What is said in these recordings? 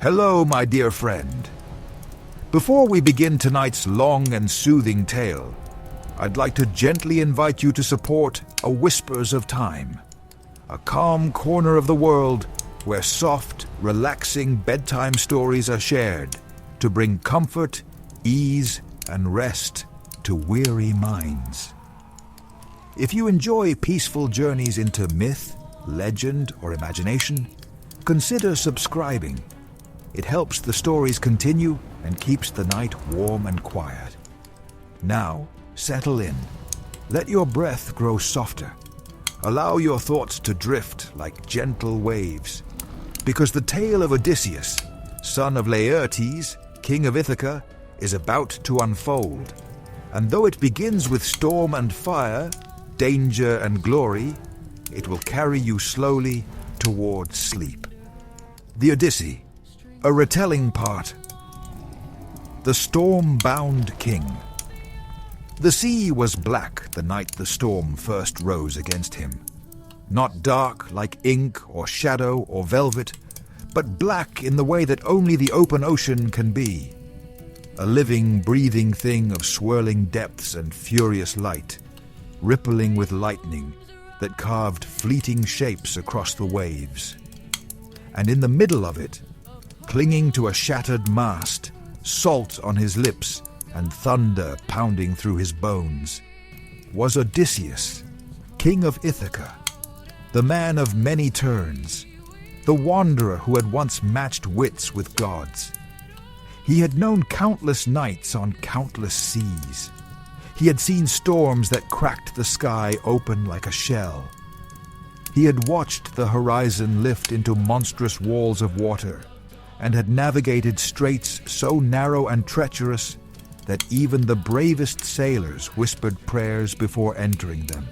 Hello, my dear friend. Before we begin tonight's long and soothing tale, I'd like to gently invite you to support a Whispers of Time, a calm corner of the world where soft, relaxing bedtime stories are shared to bring comfort, ease, and rest to weary minds. If you enjoy peaceful journeys into myth, legend, or imagination, consider subscribing. It helps the stories continue and keeps the night warm and quiet. Now, settle in. Let your breath grow softer. Allow your thoughts to drift like gentle waves. Because the tale of Odysseus, son of Laertes, king of Ithaca, is about to unfold. And though it begins with storm and fire, danger and glory, it will carry you slowly towards sleep. The Odyssey, a retelling part. The storm-bound king. The sea was black the night the storm first rose against him. Not dark like ink or shadow or velvet, but black in the way that only the open ocean can be. A living, breathing thing of swirling depths and furious light, rippling with lightning that carved fleeting shapes across the waves. And in the middle of it, clinging to a shattered mast, salt on his lips and thunder pounding through his bones, was Odysseus, king of Ithaca, the man of many turns, the wanderer who had once matched wits with gods. He had known countless nights on countless seas. He had seen storms that cracked the sky open like a shell. He had watched the horizon lift into monstrous walls of water, and had navigated straits so narrow and treacherous that even the bravest sailors whispered prayers before entering them.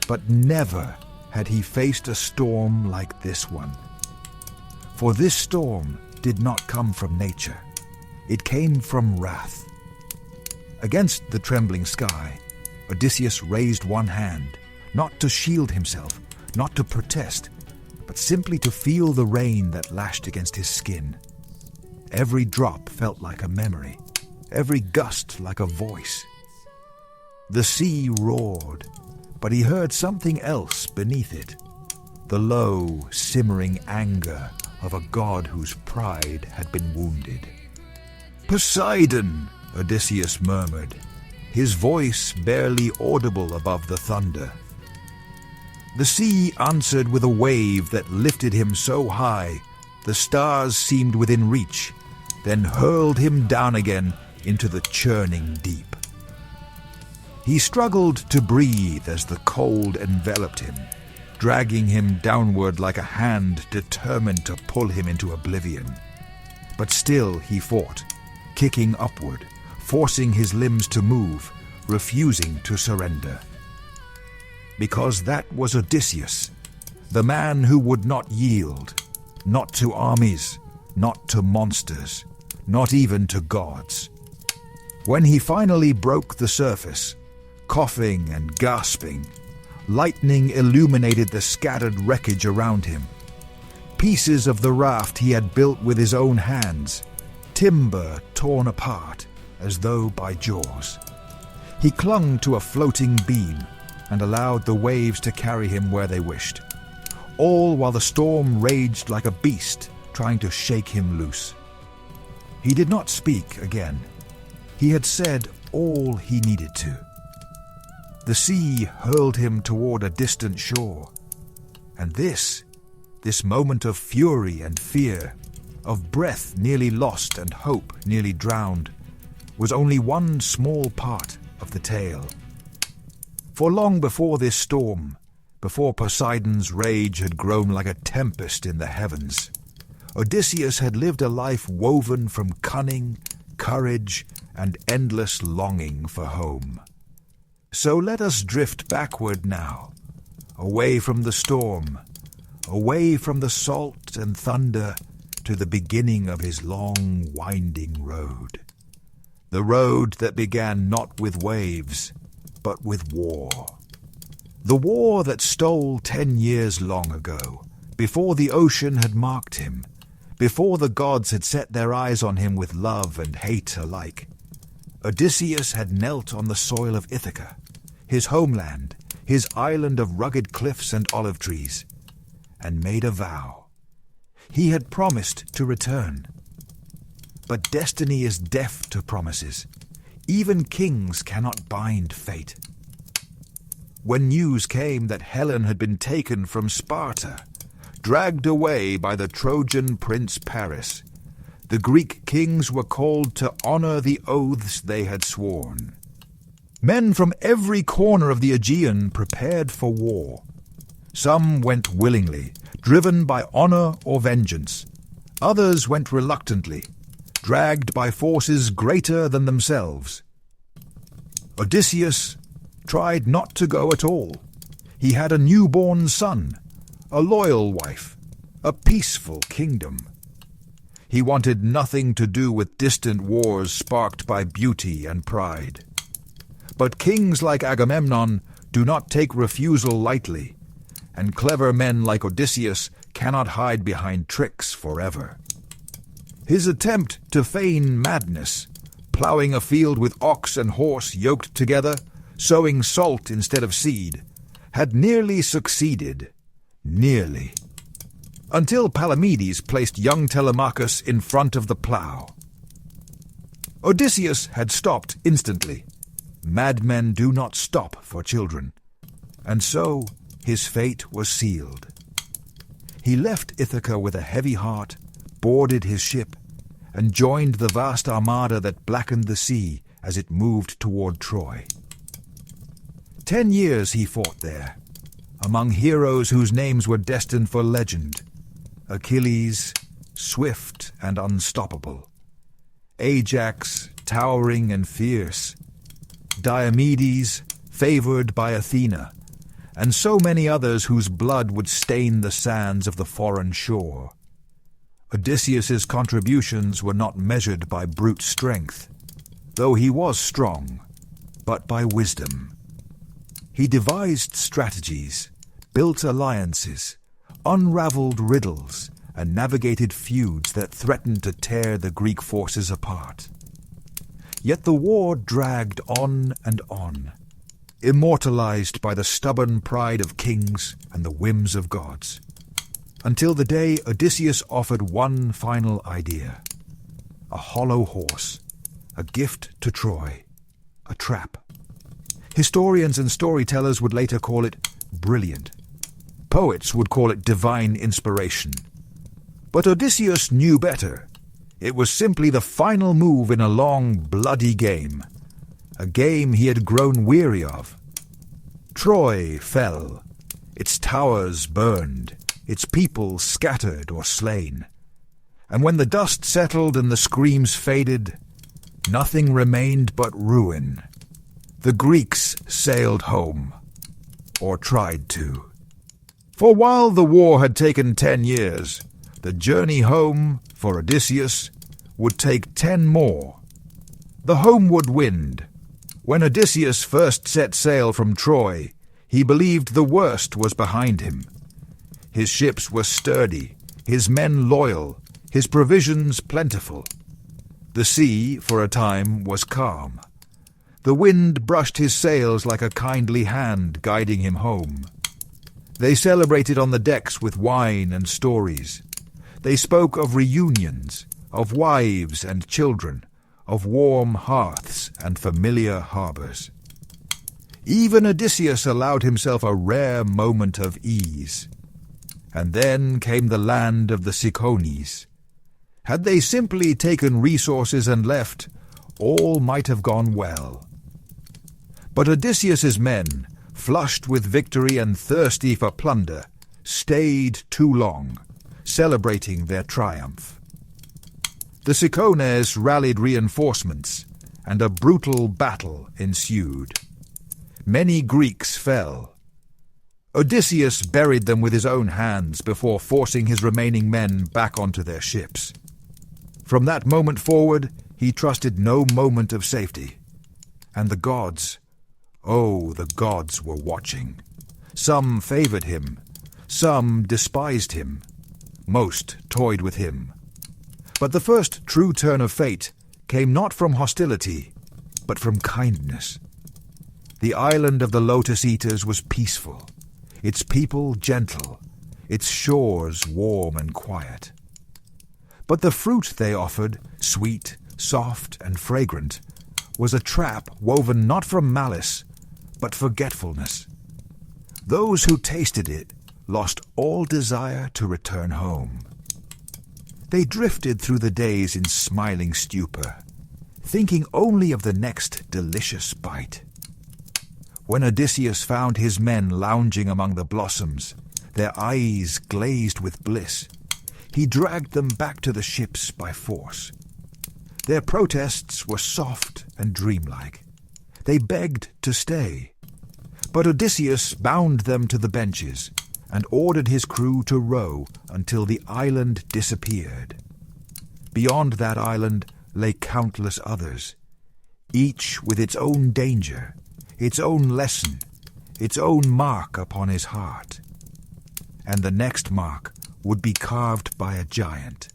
But never had he faced a storm like this one. For this storm did not come from nature. It came from wrath. Against the trembling sky, Odysseus raised one hand, not to shield himself, not to protest, but simply to feel the rain that lashed against his skin. Every drop felt like a memory, every gust like a voice. The sea roared, but he heard something else beneath it, the low, simmering anger of a god whose pride had been wounded. "Poseidon!" Odysseus murmured, his voice barely audible above the thunder. The sea answered with a wave that lifted him so high the stars seemed within reach, then hurled him down again into the churning deep. He struggled to breathe as the cold enveloped him, dragging him downward like a hand determined to pull him into oblivion. But still he fought, kicking upward, forcing his limbs to move, refusing to surrender. Because that was Odysseus, the man who would not yield, not to armies, not to monsters, not even to gods. When he finally broke the surface, coughing and gasping, lightning illuminated the scattered wreckage around him. Pieces of the raft he had built with his own hands, timber torn apart as though by jaws. He clung to a floating beam and allowed the waves to carry him where they wished, all while the storm raged like a beast trying to shake him loose. He did not speak again. He had said all he needed to. The sea hurled him toward a distant shore, and this moment of fury and fear, of breath nearly lost and hope nearly drowned, was only one small part of the tale. For long before this storm, before Poseidon's rage had grown like a tempest in the heavens, Odysseus had lived a life woven from cunning, courage, and endless longing for home. So let us drift backward now, away from the storm, away from the salt and thunder, to the beginning of his long, winding road. The road that began not with waves, but with war. The war that stole 10 years long ago, before the ocean had marked him, before the gods had set their eyes on him with love and hate alike, Odysseus had knelt on the soil of Ithaca, his homeland, his island of rugged cliffs and olive trees, and made a vow. He had promised to return. But destiny is deaf to promises. Even kings cannot bind fate. When news came that Helen had been taken from Sparta, dragged away by the Trojan prince Paris, the Greek kings were called to honor the oaths they had sworn. Men from every corner of the Aegean prepared for war. Some went willingly, driven by honor or vengeance. Others went reluctantly, dragged by forces greater than themselves. Odysseus tried not to go at all. He had a newborn son, a loyal wife, a peaceful kingdom. He wanted nothing to do with distant wars sparked by beauty and pride. But kings like Agamemnon do not take refusal lightly, and clever men like Odysseus cannot hide behind tricks forever. His attempt to feign madness, ploughing a field with ox and horse yoked together, sowing salt instead of seed, had nearly succeeded. Nearly. Until Palamedes placed young Telemachus in front of the plough. Odysseus had stopped instantly. Madmen do not stop for children. And so his fate was sealed. He left Ithaca with a heavy heart, boarded his ship, and joined the vast armada that blackened the sea as it moved toward Troy. 10 years he fought there, among heroes whose names were destined for legend. Achilles, swift and unstoppable. Ajax, towering and fierce. Diomedes, favored by Athena, and so many others whose blood would stain the sands of the foreign shore. Odysseus's contributions were not measured by brute strength, though he was strong, but by wisdom. He devised strategies, built alliances, unraveled riddles, and navigated feuds that threatened to tear the Greek forces apart. Yet the war dragged on and on, immortalized by the stubborn pride of kings and the whims of gods, until the day Odysseus offered one final idea: a hollow horse, a gift to Troy, a trap. Historians and storytellers would later call it brilliant. Poets would call it divine inspiration. But Odysseus knew better. It was simply the final move in a long, bloody game, a game he had grown weary of. Troy fell, its towers burned, its people scattered or slain. And when the dust settled and the screams faded, nothing remained but ruin. The Greeks sailed home, or tried to. For while the war had taken 10 years, the journey home, for Odysseus, would take 10 more. The homeward wind. When Odysseus first set sail from Troy, he believed the worst was behind him. His ships were sturdy, his men loyal, his provisions plentiful. The sea, for a time, was calm. The wind brushed his sails like a kindly hand guiding him home. They celebrated on the decks with wine and stories. They spoke of reunions, of wives and children, of warm hearths and familiar harbours. Even Odysseus allowed himself a rare moment of ease. And then came the land of the Cicones. Had they simply taken resources and left, all might have gone well. But Odysseus's men, flushed with victory and thirsty for plunder, stayed too long, celebrating their triumph. The Cicones rallied reinforcements, and a brutal battle ensued. Many Greeks fell. Odysseus buried them with his own hands before forcing his remaining men back onto their ships. From that moment forward, he trusted no moment of safety. And the gods, oh, the gods were watching. Some favored him, some despised him, most toyed with him, But the first true turn of fate came not from hostility, but from kindness. The island of the Lotus Eaters was peaceful, its people gentle, its shores warm and quiet. But the fruit they offered, sweet, soft, and fragrant, was a trap woven not from malice, but forgetfulness. Those who tasted it lost all desire to return home. They drifted through the days in smiling stupor, thinking only of the next delicious bite. When Odysseus found his men lounging among the blossoms, their eyes glazed with bliss, he dragged them back to the ships by force. Their protests were soft and dreamlike. They begged to stay. But Odysseus bound them to the benches and ordered his crew to row until the island disappeared. Beyond that island lay countless others, each with its own danger, its own lesson, its own mark upon his heart. And the next mark would be carved by a giant.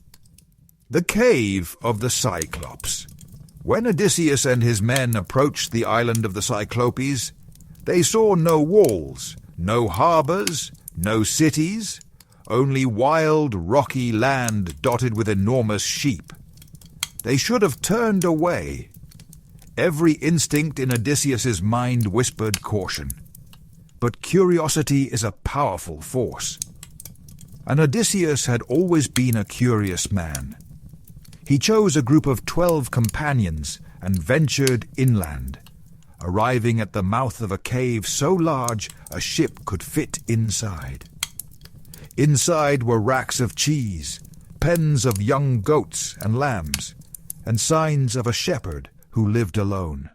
The cave of the Cyclops. When Odysseus and his men approached the island of the Cyclopes, they saw no walls, no harbors, no cities, only wild, rocky land dotted with enormous sheep. They should have turned away. Every instinct in Odysseus's mind whispered caution. But curiosity is a powerful force. And Odysseus had always been a curious man. He chose a group of 12 companions and ventured inland, arriving at the mouth of a cave so large a ship could fit inside. Inside were racks of cheese, pens of young goats and lambs, and signs of a shepherd who lived alone.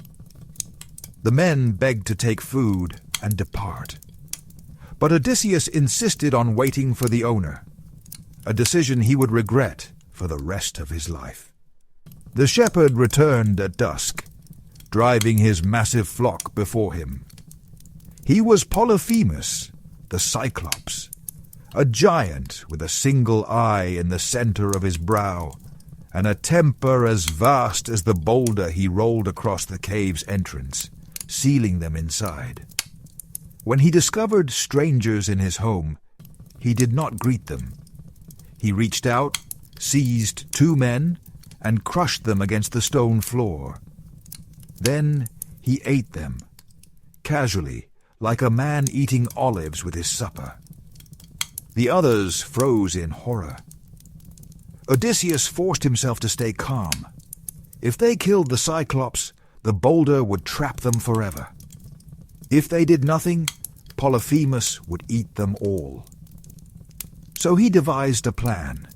The men begged to take food and depart. But Odysseus insisted on waiting for the owner, a decision he would regret for the rest of his life. The shepherd returned at dusk, driving his massive flock before him. He was Polyphemus, the Cyclops, a giant with a single eye in the center of his brow, and a temper as vast as the boulder he rolled across the cave's entrance, sealing them inside. When he discovered strangers in his home, he did not greet them. He reached out, seized 2 men, and crushed them against the stone floor. Then he ate them, casually, like a man eating olives with his supper. The others froze in horror. Odysseus forced himself to stay calm. If they killed the Cyclops, the boulder would trap them forever. If they did nothing, Polyphemus would eat them all. So he devised a plan.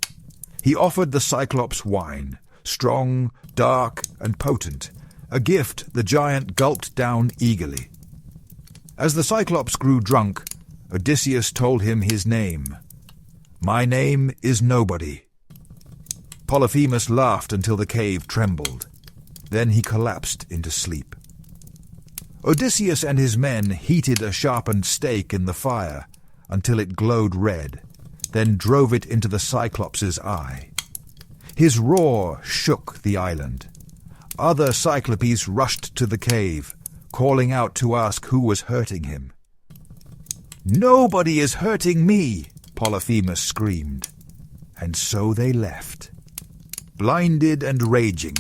He offered the Cyclops wine, strong, dark, and potent, a gift the giant gulped down eagerly. As the Cyclops grew drunk, Odysseus told him his name. "My name is Nobody." Polyphemus laughed until the cave trembled. Then he collapsed into sleep. Odysseus and his men heated a sharpened stake in the fire until it glowed red, then drove it into the Cyclops' eye. His roar shook the island. Other Cyclopes rushed to the cave, calling out to ask who was hurting him. "Nobody is hurting me," Polyphemus screamed. And so they left. Blinded and raging,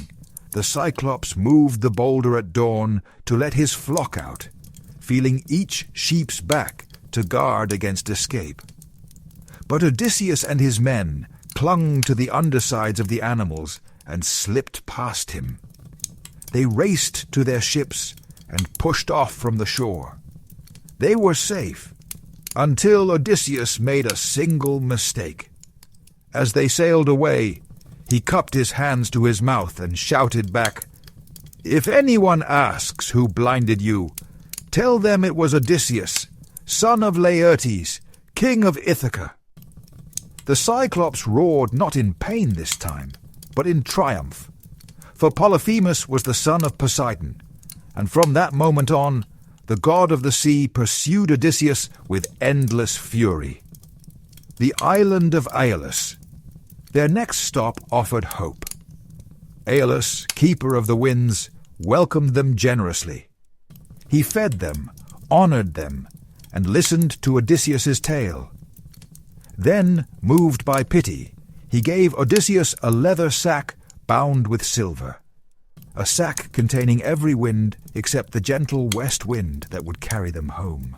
the Cyclops moved the boulder at dawn to let his flock out, feeling each sheep's back to guard against escape. But Odysseus and his men clung to the undersides of the animals and slipped past him. They raced to their ships and pushed off from the shore. They were safe, until Odysseus made a single mistake. As they sailed away, he cupped his hands to his mouth and shouted back, "If anyone asks who blinded you, tell them it was Odysseus, son of Laertes, king of Ithaca." The Cyclops roared not in pain this time, but in triumph. For Polyphemus was the son of Poseidon, and from that moment on, the god of the sea pursued Odysseus with endless fury. The island of Aeolus. Their next stop offered hope. Aeolus, keeper of the winds, welcomed them generously. He fed them, honored them, and listened to Odysseus's tale. Then, moved by pity, he gave Odysseus a leather sack bound with silver, a sack containing every wind except the gentle west wind that would carry them home.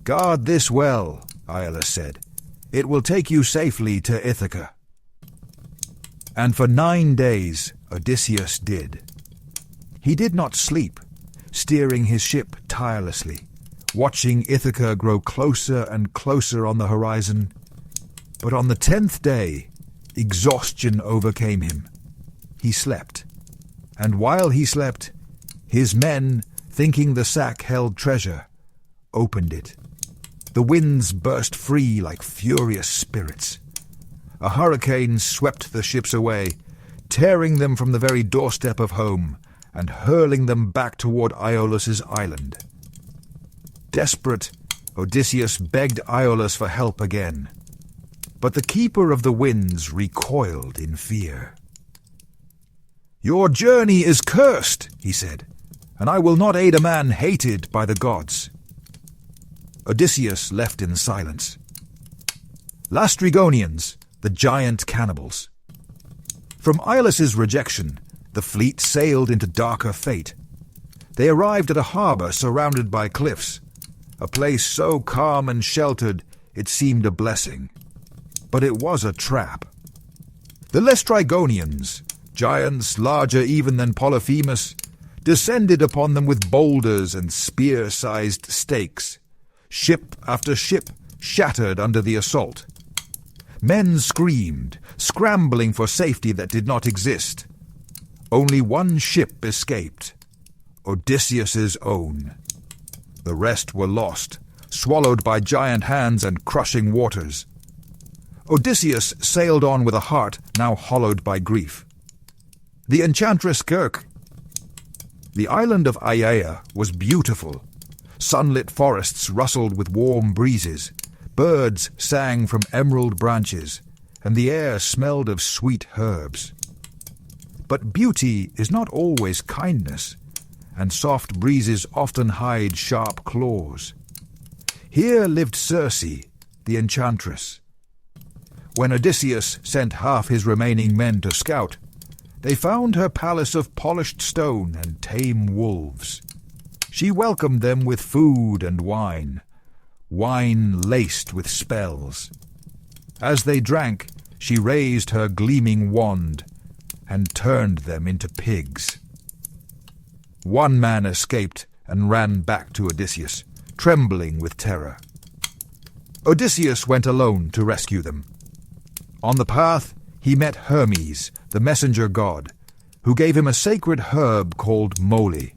"Guard this well," Aeolus said. "It will take you safely to Ithaca." And for 9 days Odysseus did. He did not sleep, steering his ship tirelessly, watching Ithaca grow closer and closer on the horizon. But on the 10th day, exhaustion overcame him. He slept, and while he slept, his men, thinking the sack held treasure, opened it. The winds burst free like furious spirits. A hurricane swept the ships away, tearing them from the very doorstep of home and hurling them back toward Aeolus's island. Desperate, Odysseus begged Aeolus for help again. But the keeper of the winds recoiled in fear. "Your journey is cursed," he said, "and I will not aid a man hated by the gods." Odysseus left in silence. Lastrygonians, the giant cannibals. From Aeolus's rejection, the fleet sailed into darker fate. They arrived at a harbor surrounded by cliffs, a place so calm and sheltered it seemed a blessing. But it was a trap. The Lastrygonians, giants larger even than Polyphemus, descended upon them with boulders and spear-sized stakes. Ship after ship shattered under the assault. Men screamed, scrambling for safety that did not exist. Only one ship escaped, Odysseus's own. The rest were lost, swallowed by giant hands and crushing waters. Odysseus sailed on with a heart now hollowed by grief. The enchantress Kirk. The island of Aiaia was beautiful. Sunlit forests rustled with warm breezes. Birds sang from emerald branches, and the air smelled of sweet herbs. But beauty is not always kindness, and soft breezes often hide sharp claws. Here lived Circe, the enchantress. When Odysseus sent half his remaining men to scout, they found her palace of polished stone and tame wolves. She welcomed them with food and wine laced with spells. As they drank, she raised her gleaming wand and turned them into pigs. One man escaped and ran back to Odysseus, trembling with terror. Odysseus went alone to rescue them. On the path, he met Hermes, the messenger god, who gave him a sacred herb called moly,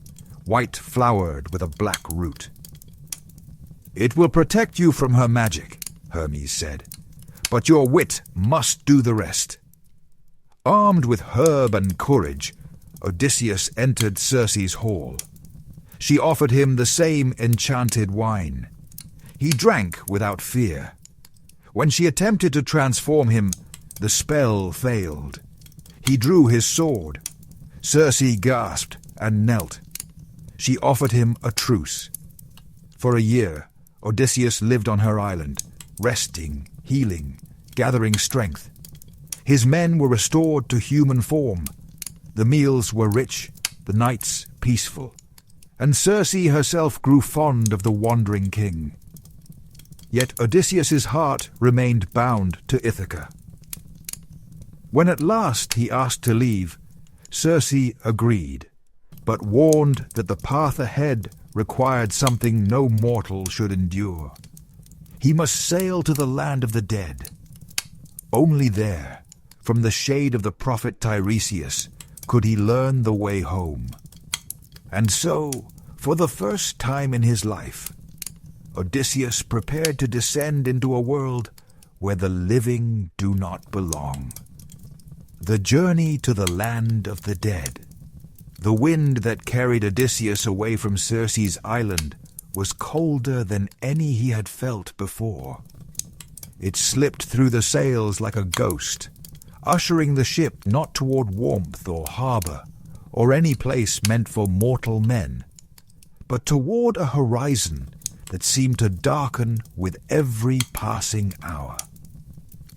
white-flowered with a black root. "It will protect you from her magic," Hermes said, "but your wit must do the rest." Armed with herb and courage, Odysseus entered Circe's hall. She offered him the same enchanted wine. He drank without fear. When she attempted to transform him, the spell failed. He drew his sword. Circe gasped and knelt. She offered him a truce. For a year, Odysseus lived on her island, resting, healing, gathering strength. His men were restored to human form. The meals were rich, the nights peaceful, and Circe herself grew fond of the wandering king. Yet Odysseus's heart remained bound to Ithaca. When at last he asked to leave, Circe agreed, but warned that the path ahead required something no mortal should endure. He must sail to the land of the dead. Only there, from the shade of the prophet Tiresias, could he learn the way home. And so, for the first time in his life, Odysseus prepared to descend into a world where the living do not belong. The journey to the land of the dead. The wind that carried Odysseus away from Circe's island was colder than any he had felt before. It slipped through the sails like a ghost, ushering the ship not toward warmth or harbor, or any place meant for mortal men, but toward a horizon that seemed to darken with every passing hour.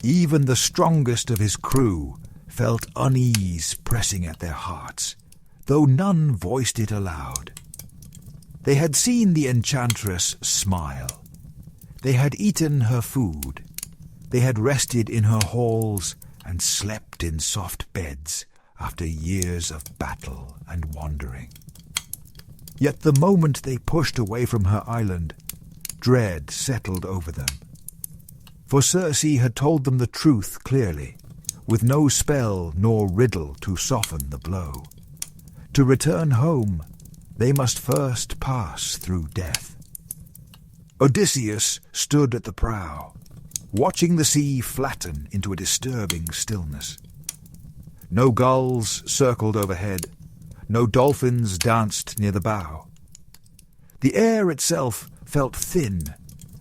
Even the strongest of his crew felt unease pressing at their hearts, though none voiced it aloud. They had seen the enchantress smile. They had eaten her food. They had rested in her halls and slept in soft beds after years of battle and wandering. Yet the moment they pushed away from her island, dread settled over them. For Circe had told them the truth clearly, with no spell nor riddle to soften the blow. To return home, they must first pass through death. Odysseus stood at the prow, watching the sea flatten into a disturbing stillness. No gulls circled overhead, no dolphins danced near the bow. The air itself felt thin,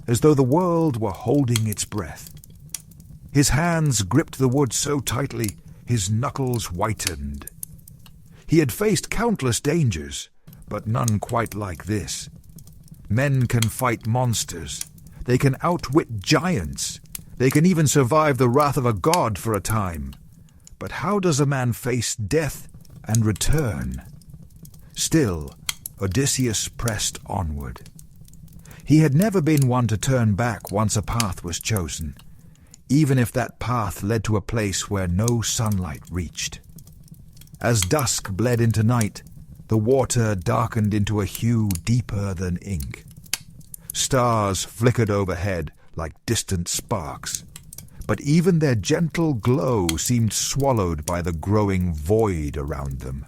as though the world were holding its breath. His hands gripped the wood so tightly, his knuckles whitened. He had faced countless dangers, but none quite like this. Men can fight monsters. They can outwit giants. They can even survive the wrath of a god for a time. But how does a man face death and return? Still, Odysseus pressed onward. He had never been one to turn back once a path was chosen, even if that path led to a place where no sunlight reached. As dusk bled into night, the water darkened into a hue deeper than ink. Stars flickered overhead like distant sparks, but even their gentle glow seemed swallowed by the growing void around them.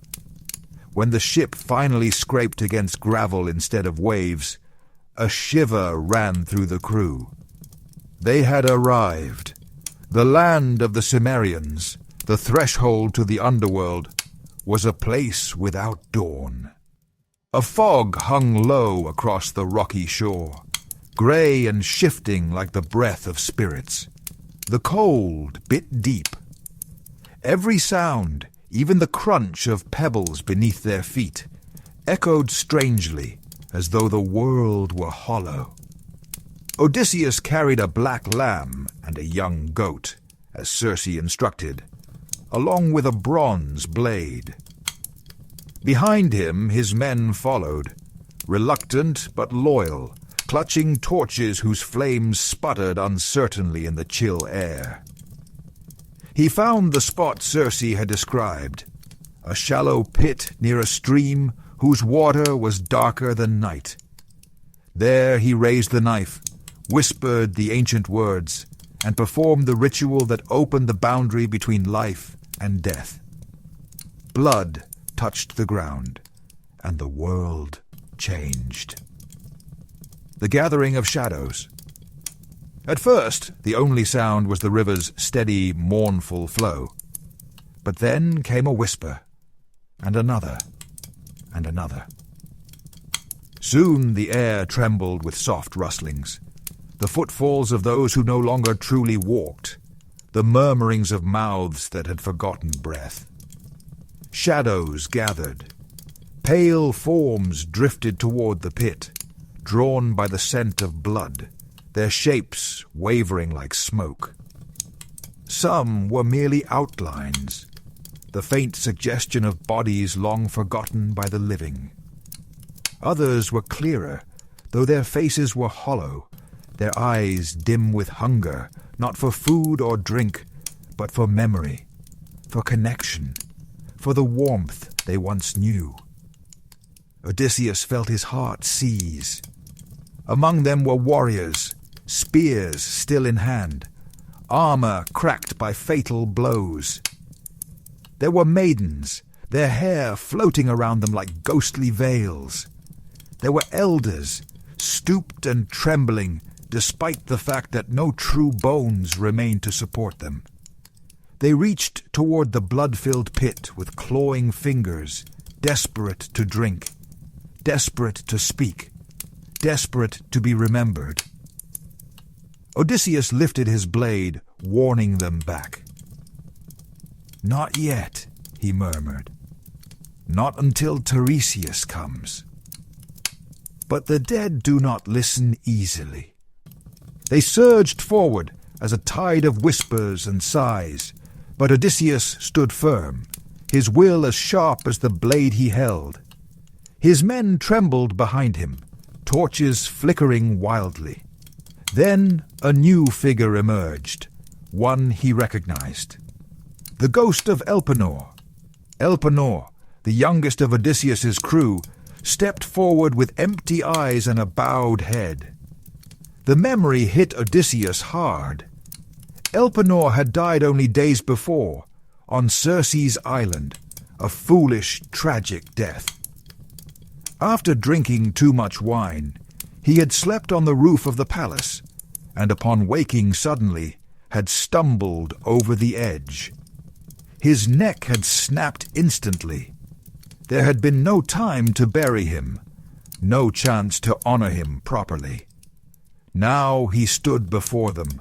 When the ship finally scraped against gravel instead of waves, a shiver ran through the crew. They had arrived. The land of the Cimmerians, the threshold to the underworld, was a place without dawn. A fog hung low across the rocky shore, grey and shifting like the breath of spirits. The cold bit deep. Every sound, even the crunch of pebbles beneath their feet, echoed strangely, as though the world were hollow. Odysseus carried a black lamb and a young goat, as Circe instructed, along with a bronze blade. Behind him his men followed, reluctant but loyal, clutching torches whose flames sputtered uncertainly in the chill air. He found the spot Circe had described, a shallow pit near a stream whose water was darker than night. There he raised the knife, whispered the ancient words, and performed the ritual that opened the boundary between life and death. Blood touched the ground, and the world changed. The gathering of shadows. At first, the only sound was the river's steady, mournful flow. But then came a whisper, and another, and another. Soon the air trembled with soft rustlings, the footfalls of those who no longer truly walked, the murmurings of mouths that had forgotten breath. Shadows gathered. Pale forms drifted toward the pit, drawn by the scent of blood, their shapes wavering like smoke. Some were merely outlines, the faint suggestion of bodies long forgotten by the living. Others were clearer, though their faces were hollow, their eyes dim with hunger, not for food or drink, but for memory, for connection, for the warmth they once knew. Odysseus felt his heart seize. Among them were warriors, spears still in hand, armor cracked by fatal blows. There were maidens, their hair floating around them like ghostly veils. There were elders, stooped and trembling, despite the fact that no true bones remained to support them. They reached toward the blood-filled pit with clawing fingers, desperate to drink, desperate to speak, desperate to be remembered. Odysseus lifted his blade, warning them back. "Not yet," he murmured. "Not until Tiresias comes." But the dead do not listen easily. They surged forward as a tide of whispers and sighs, but Odysseus stood firm, his will as sharp as the blade he held. His men trembled behind him, torches flickering wildly. Then a new figure emerged, one he recognized. The ghost of Elpenor. Elpenor, the youngest of Odysseus's crew, stepped forward with empty eyes and a bowed head. The memory hit Odysseus hard. Elpenor had died only days before, on Circe's island, a foolish, tragic death. After drinking too much wine, he had slept on the roof of the palace, and upon waking suddenly, had stumbled over the edge. His neck had snapped instantly. There had been no time to bury him, no chance to honor him properly. Now he stood before them,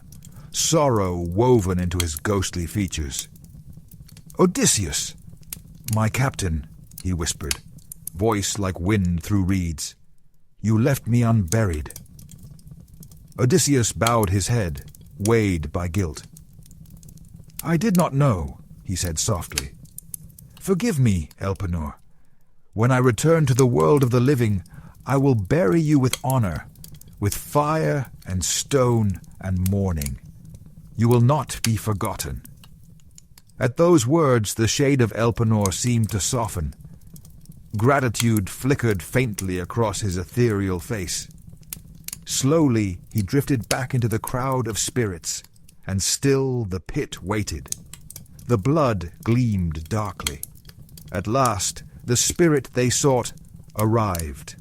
sorrow woven into his ghostly features. "Odysseus, my captain," he whispered, voice like wind through reeds. "You left me unburied." Odysseus bowed his head, weighed by guilt. "I did not know," he said softly. "Forgive me, Elpenor. When I return to the world of the living, I will bury you with honor, with fire and stone and mourning. You will not be forgotten." At those words the shade of Elpenor seemed to soften. Gratitude flickered faintly across his ethereal face. Slowly he drifted back into the crowd of spirits, and still the pit waited. The blood gleamed darkly. At last the spirit they sought arrived,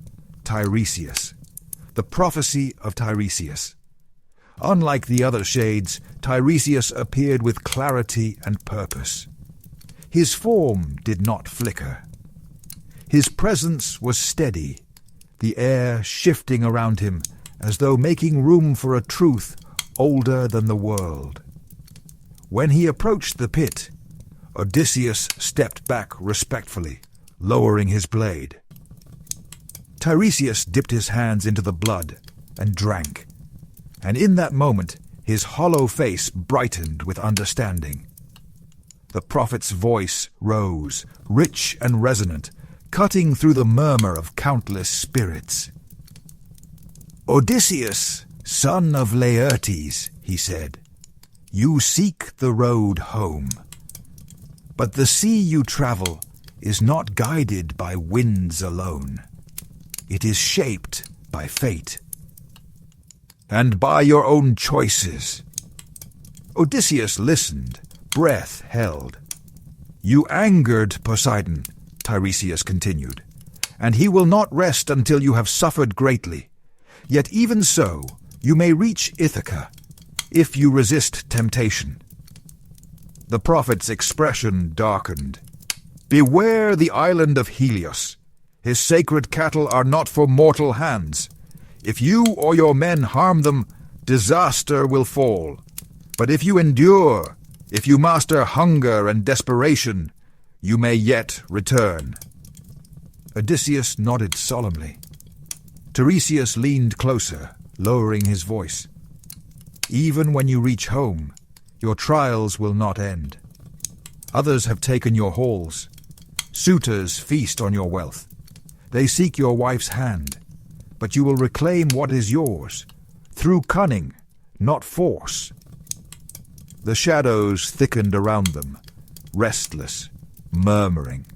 Tiresias, the prophecy of Tiresias. Unlike the other shades, Tiresias appeared with clarity and purpose. His form did not flicker. His presence was steady, the air shifting around him as though making room for a truth older than the world. When he approached the pit, Odysseus stepped back respectfully, lowering his blade. Tiresias dipped his hands into the blood and drank, and in that moment his hollow face brightened with understanding. The prophet's voice rose, rich and resonant, cutting through the murmur of countless spirits. "Odysseus, son of Laertes," he said, "you seek the road home. But the sea you travel is not guided by winds alone. It is shaped by fate. And by your own choices." Odysseus listened, breath held. "You angered Poseidon," Tiresias continued, "and he will not rest until you have suffered greatly. Yet even so, you may reach Ithaca, if you resist temptation." The prophet's expression darkened. "Beware the island of Helios. His sacred cattle are not for mortal hands. If you or your men harm them, disaster will fall. But if you endure, if you master hunger and desperation, you may yet return." Odysseus nodded solemnly. Tiresias leaned closer, lowering his voice. "Even when you reach home, your trials will not end. Others have taken your halls. Suitors feast on your wealth. They seek your wife's hand, but you will reclaim what is yours, through cunning, not force." The shadows thickened around them, restless, murmuring.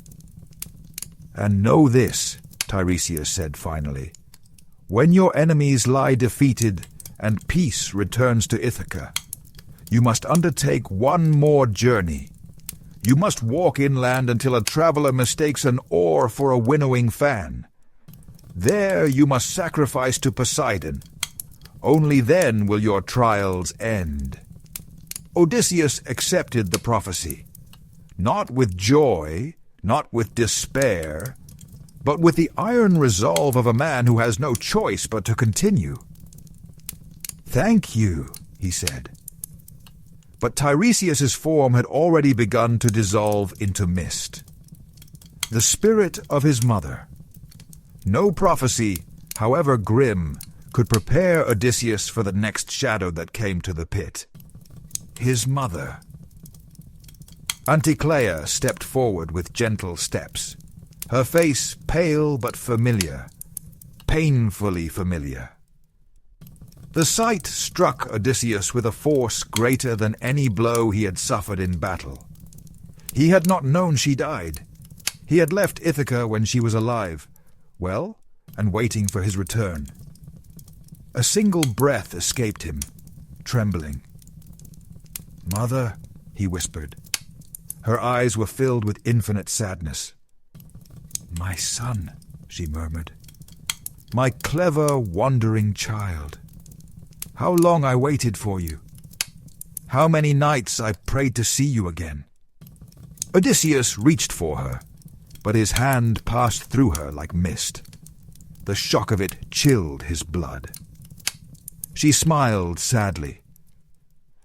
"And know this," Tiresias said finally, "when your enemies lie defeated and peace returns to Ithaca, you must undertake one more journey. You must walk inland until a traveler mistakes an oar for a winnowing fan. There you must sacrifice to Poseidon. Only then will your trials end." Odysseus accepted the prophecy, not with joy, not with despair, but with the iron resolve of a man who has no choice but to continue. "Thank you," he said. But Tiresias's form had already begun to dissolve into mist. The spirit of his mother. No prophecy, however grim, could prepare Odysseus for the next shadow that came to the pit. His mother. Anticlea stepped forward with gentle steps, her face pale but familiar, painfully familiar. The sight struck Odysseus with a force greater than any blow he had suffered in battle. He had not known she died. He had left Ithaca when she was alive, well, and waiting for his return. A single breath escaped him, trembling. "Mother," he whispered. Her eyes were filled with infinite sadness. "My son," she murmured. "My clever, wandering child. How long I waited for you. How many nights I prayed to see you again." Odysseus reached for her, but his hand passed through her like mist. The shock of it chilled his blood. She smiled sadly.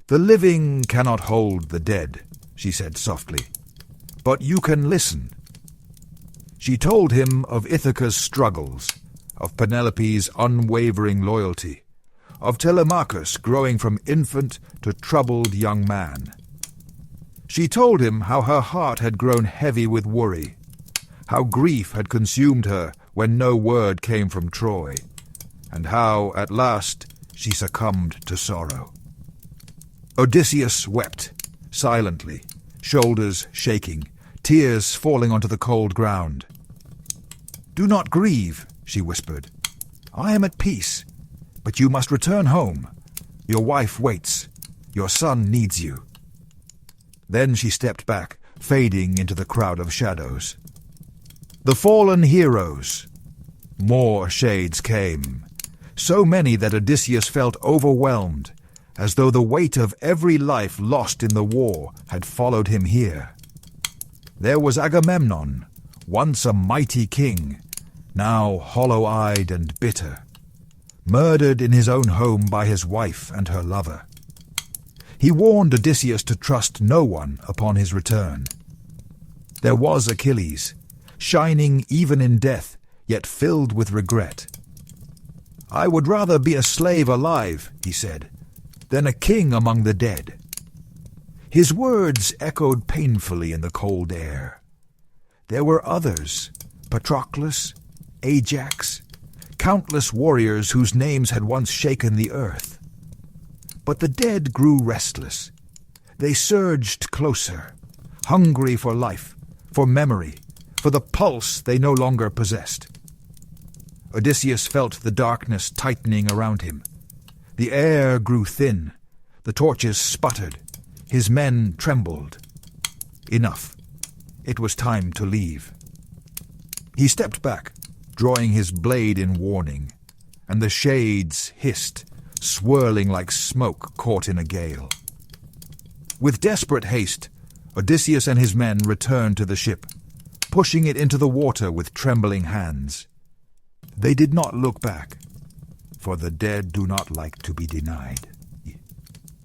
"The living cannot hold the dead," she said softly, "but you can listen." She told him of Ithaca's struggles, of Penelope's unwavering loyalty, of Telemachus growing from infant to troubled young man. She told him how her heart had grown heavy with worry, how grief had consumed her when no word came from Troy, and how, at last, she succumbed to sorrow. Odysseus wept, silently, shoulders shaking, tears falling onto the cold ground. "Do not grieve," she whispered. "I am at peace, but you must return home. Your wife waits. Your son needs you." Then she stepped back, fading into the crowd of shadows. The fallen heroes. More shades came, so many that Odysseus felt overwhelmed, as though the weight of every life lost in the war had followed him here. There was Agamemnon, once a mighty king, now hollow-eyed and bitter, murdered in his own home by his wife and her lover. He warned Odysseus to trust no one upon his return. There was Achilles, shining even in death, yet filled with regret. "I would rather be a slave alive," he said, "than a king among the dead." His words echoed painfully in the cold air. There were others, Patroclus, Ajax, countless warriors whose names had once shaken the earth. But the dead grew restless. They surged closer, hungry for life, for memory, for the pulse they no longer possessed. Odysseus felt the darkness tightening around him. The air grew thin, the torches sputtered, his men trembled. Enough. It was time to leave. He stepped back, drawing his blade in warning, and the shades hissed, swirling like smoke caught in a gale. With desperate haste, Odysseus and his men returned to the ship, pushing it into the water with trembling hands. They did not look back, for the dead do not like to be denied.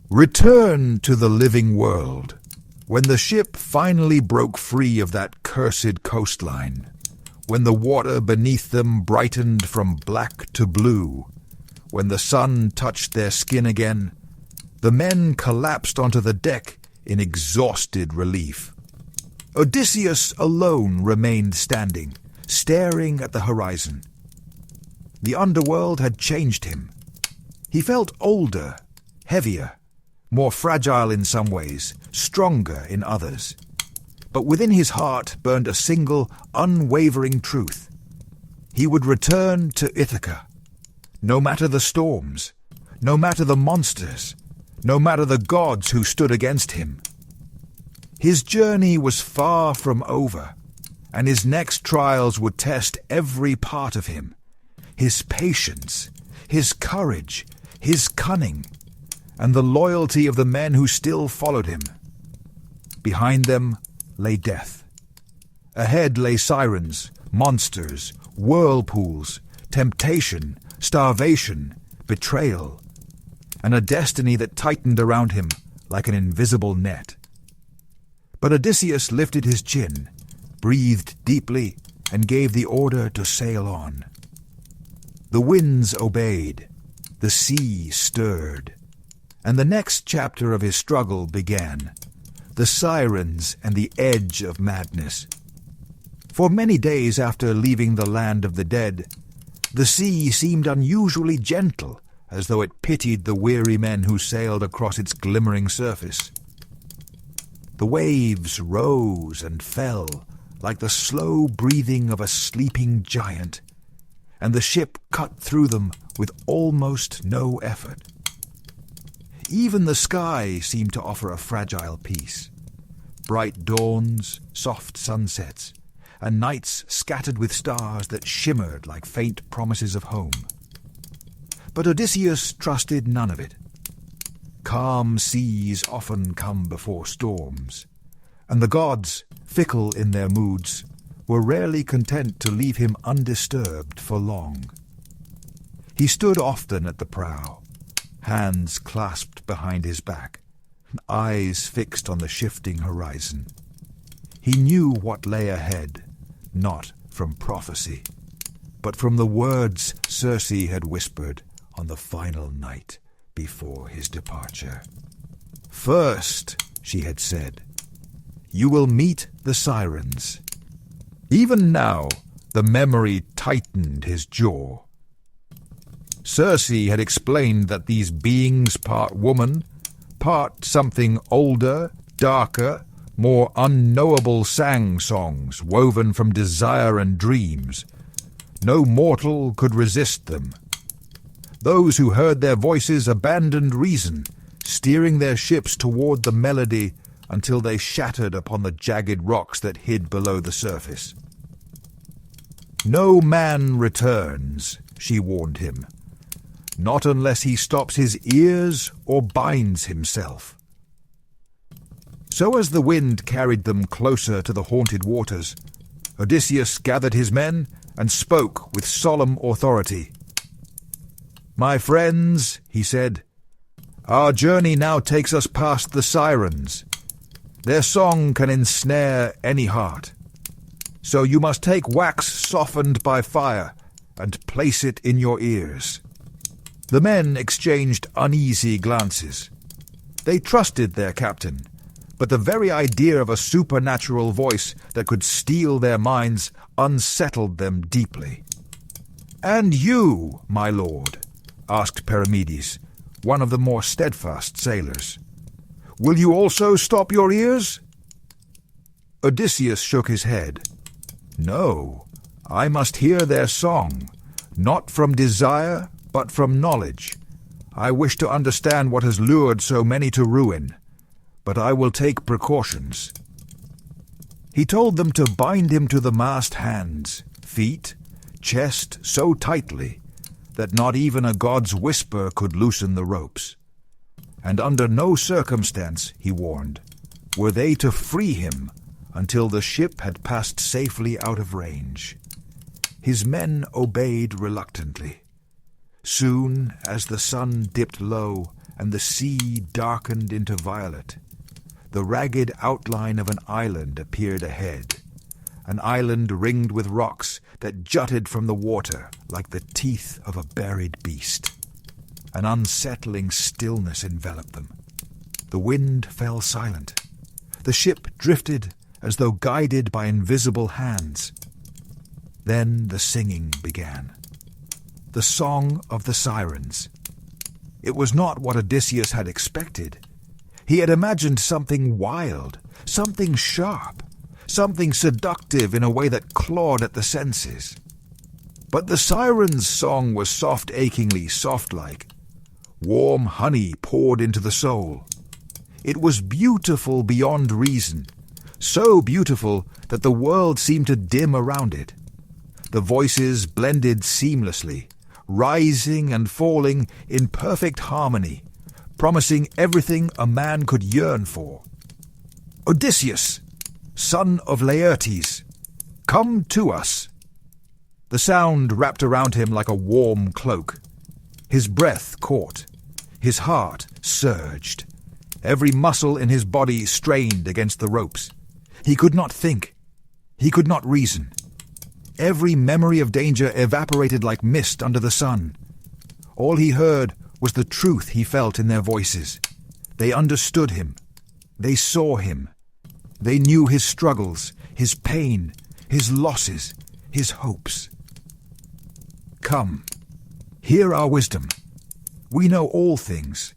Return to the living world. When the ship finally broke free of that cursed coastline, when the water beneath them brightened from black to blue, when the sun touched their skin again, the men collapsed onto the deck in exhausted relief. Odysseus alone remained standing, staring at the horizon. The underworld had changed him. He felt older, heavier, more fragile in some ways, stronger in others. But within his heart burned a single, unwavering truth. He would return to Ithaca, no matter the storms, no matter the monsters, no matter the gods who stood against him. His journey was far from over, and his next trials would test every part of him. His patience, his courage, his cunning, and the loyalty of the men who still followed him. Behind them lay death. Ahead lay sirens, monsters, whirlpools, temptation, starvation, betrayal. and a destiny that tightened around him like an invisible net. But Odysseus lifted his chin, breathed deeply, and gave the order to sail on. The winds obeyed, the sea stirred, and the next chapter of his struggle began, the Sirens and the edge of madness. For many days after leaving the land of the dead, the sea seemed unusually gentle, as though it pitied the weary men who sailed across its glimmering surface. The waves rose and fell like the slow breathing of a sleeping giant, and the ship cut through them with almost no effort. Even the sky seemed to offer a fragile peace. Bright dawns, soft sunsets, and nights scattered with stars that shimmered like faint promises of home. But Odysseus trusted none of it. Calm seas often come before storms, and the gods, fickle in their moods, were rarely content to leave him undisturbed for long. He stood often at the prow, hands clasped behind his back, eyes fixed on the shifting horizon. He knew what lay ahead, not from prophecy, but from the words Circe had whispered on the final night before his departure. "First," she had said, "you will meet the Sirens." Even now, the memory tightened his jaw. Circe had explained that these beings, part woman, part something older, darker, more unknowable, sang songs woven from desire and dreams. No mortal could resist them. Those who heard their voices abandoned reason, steering their ships toward the melody until they shattered upon the jagged rocks that hid below the surface. "No man returns," she warned him, "not unless he stops his ears or binds himself." So as the wind carried them closer to the haunted waters, Odysseus gathered his men and spoke with solemn authority. "My friends," he said, "our journey now takes us past the Sirens. Their song can ensnare any heart. So you must take wax softened by fire and place it in your ears." The men exchanged uneasy glances. They trusted their captain, but the very idea of a supernatural voice that could steal their minds unsettled them deeply. "And you, my lord," asked Perimedes, one of the more steadfast sailors, "will you also stop your ears?" Odysseus shook his head. "No, I must hear their song, not from desire, but from knowledge. I wish to understand what has lured so many to ruin, but I will take precautions." He told them to bind him to the mast hands, feet, chest so tightly that not even a god's whisper could loosen the ropes. And under no circumstance, he warned, were they to free him until the ship had passed safely out of range. His men obeyed reluctantly. Soon, as the sun dipped low and the sea darkened into violet, the ragged outline of an island appeared ahead, an island ringed with rocks that jutted from the water like the teeth of a buried beast. An unsettling stillness enveloped them. The wind fell silent. The ship drifted as though guided by invisible hands. Then the singing began. The song of the Sirens. It was not what Odysseus had expected. He had imagined something wild, something sharp, something seductive in a way that clawed at the senses. But the Sirens' song was soft-achingly soft-like. Warm honey poured into the soul. It was beautiful beyond reason, so beautiful that the world seemed to dim around it. The voices blended seamlessly, rising and falling in perfect harmony, promising everything a man could yearn for. "Odysseus, son of Laertes, come to us." The sound wrapped around him like a warm cloak. His breath caught. His heart surged. Every muscle in his body strained against the ropes. He could not think. He could not reason. Every memory of danger evaporated like mist under the sun. All he heard was the truth he felt in their voices. They understood him. They saw him. They knew his struggles, his pain, his losses, his hopes. Come, hear our wisdom. We know all things,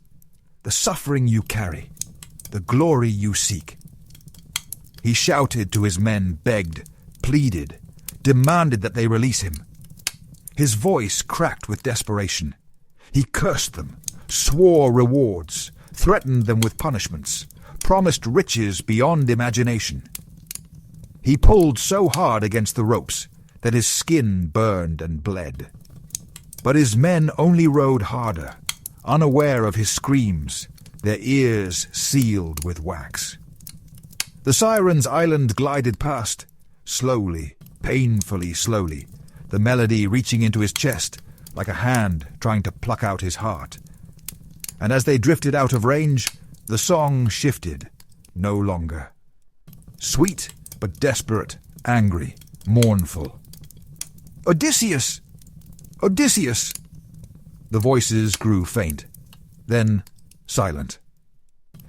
the suffering you carry, the glory you seek. He shouted to his men, begged, pleaded, demanded that they release him. His voice cracked with desperation. He cursed them, swore rewards, threatened them with punishments, promised riches beyond imagination. He pulled so hard against the ropes that his skin burned and bled. But his men only rowed harder, unaware of his screams, their ears sealed with wax. The Sirens' island glided past, slowly, painfully slowly, the melody reaching into his chest like a hand trying to pluck out his heart. And as they drifted out of range, the song shifted, no longer. Sweet but desperate, angry, mournful. "Odysseus! Odysseus!" The voices grew faint, then silent.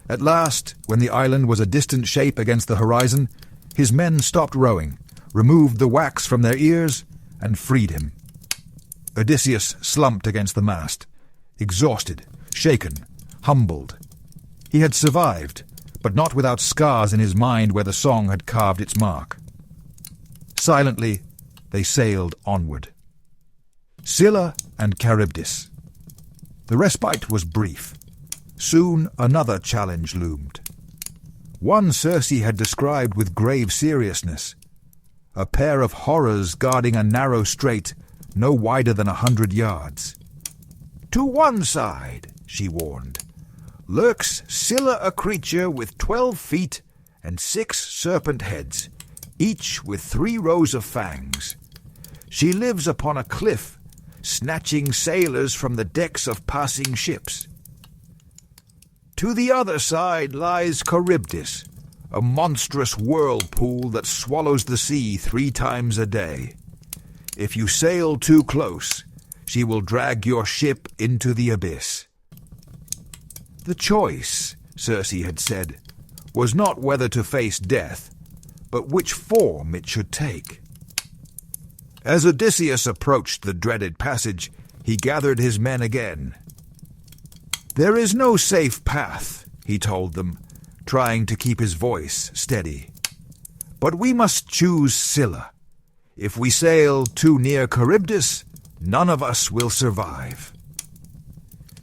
At last, when the island was a distant shape against the horizon, his men stopped rowing, removed the wax from their ears, and freed him. Odysseus slumped against the mast, exhausted, shaken, humbled. He had survived, but not without scars in his mind where the song had carved its mark. Silently, they sailed onward. Scylla and Charybdis. The respite was brief. Soon another challenge loomed. One Circe had described with grave seriousness. A pair of horrors guarding a narrow strait no wider than 100 yards. "To one side," she warned, "lurks Scylla, a creature with 12 feet and 6 serpent heads, each with 3 rows of fangs. She lives upon a cliff, snatching sailors from the decks of passing ships. To the other side lies Charybdis, a monstrous whirlpool that swallows the sea 3 times a day. If you sail too close, she will drag your ship into the abyss." The choice, Circe had said, was not whether to face death, but which form it should take. As Odysseus approached the dreaded passage, he gathered his men again. "There is no safe path," he told them, trying to keep his voice steady. "But we must choose Scylla. If we sail too near Charybdis, none of us will survive."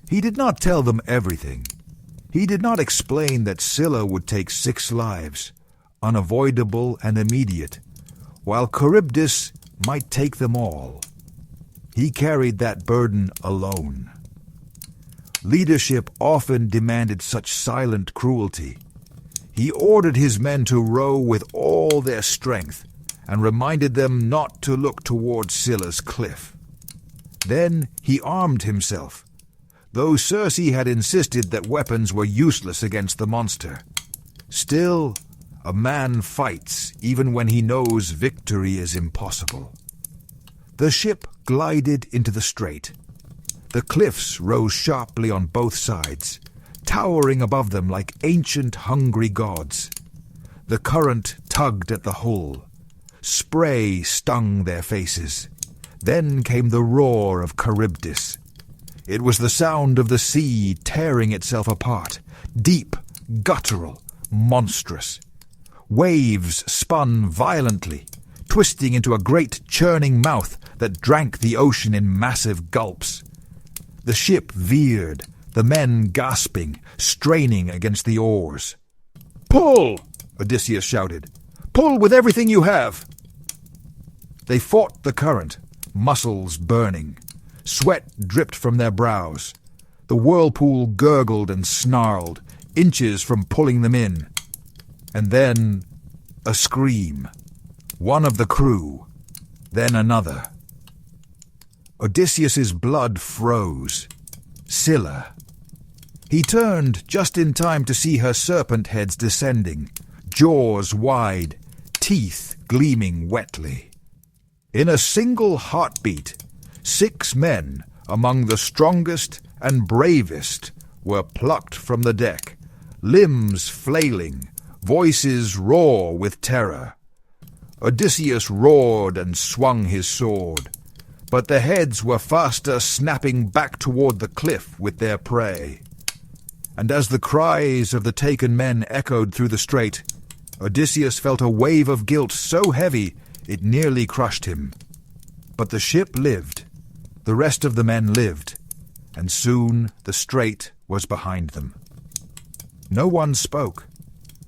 He did not tell them everything. He did not explain that Scylla would take 6 lives, unavoidable and immediate, while Charybdis might take them all. He carried that burden alone. Leadership often demanded such silent cruelty. He ordered his men to row with all their strength and reminded them not to look toward Scylla's cliff. Then he armed himself, though Circe had insisted that weapons were useless against the monster. Still, a man fights even when he knows victory is impossible. The ship glided into the strait. The cliffs rose sharply on both sides, towering above them like ancient hungry gods. The current tugged at the hull. Spray stung their faces. Then came the roar of Charybdis. It was the sound of the sea tearing itself apart, deep, guttural, monstrous. Waves spun violently, twisting into a great churning mouth that drank the ocean in massive gulps. The ship veered, the men gasping, straining against the oars. "Pull!" Odysseus shouted. "Pull with everything you have!" They fought the current, muscles burning. Sweat dripped from their brows. The whirlpool gurgled and snarled, inches from pulling them in. And then a scream. One of the crew, then another. Odysseus's blood froze. Scylla, He turned just in time to see her serpent heads descending, jaws wide, teeth gleaming wetly. In a single heartbeat, 6 men, among the strongest and bravest, were plucked from the deck, limbs flailing, voices raw with terror. Odysseus roared and swung his sword, but the heads were faster snapping back toward the cliff with their prey. And as the cries of the taken men echoed through the strait, Odysseus felt a wave of guilt so heavy it nearly crushed him. But the ship lived, the rest of the men lived, and soon the strait was behind them. No one spoke,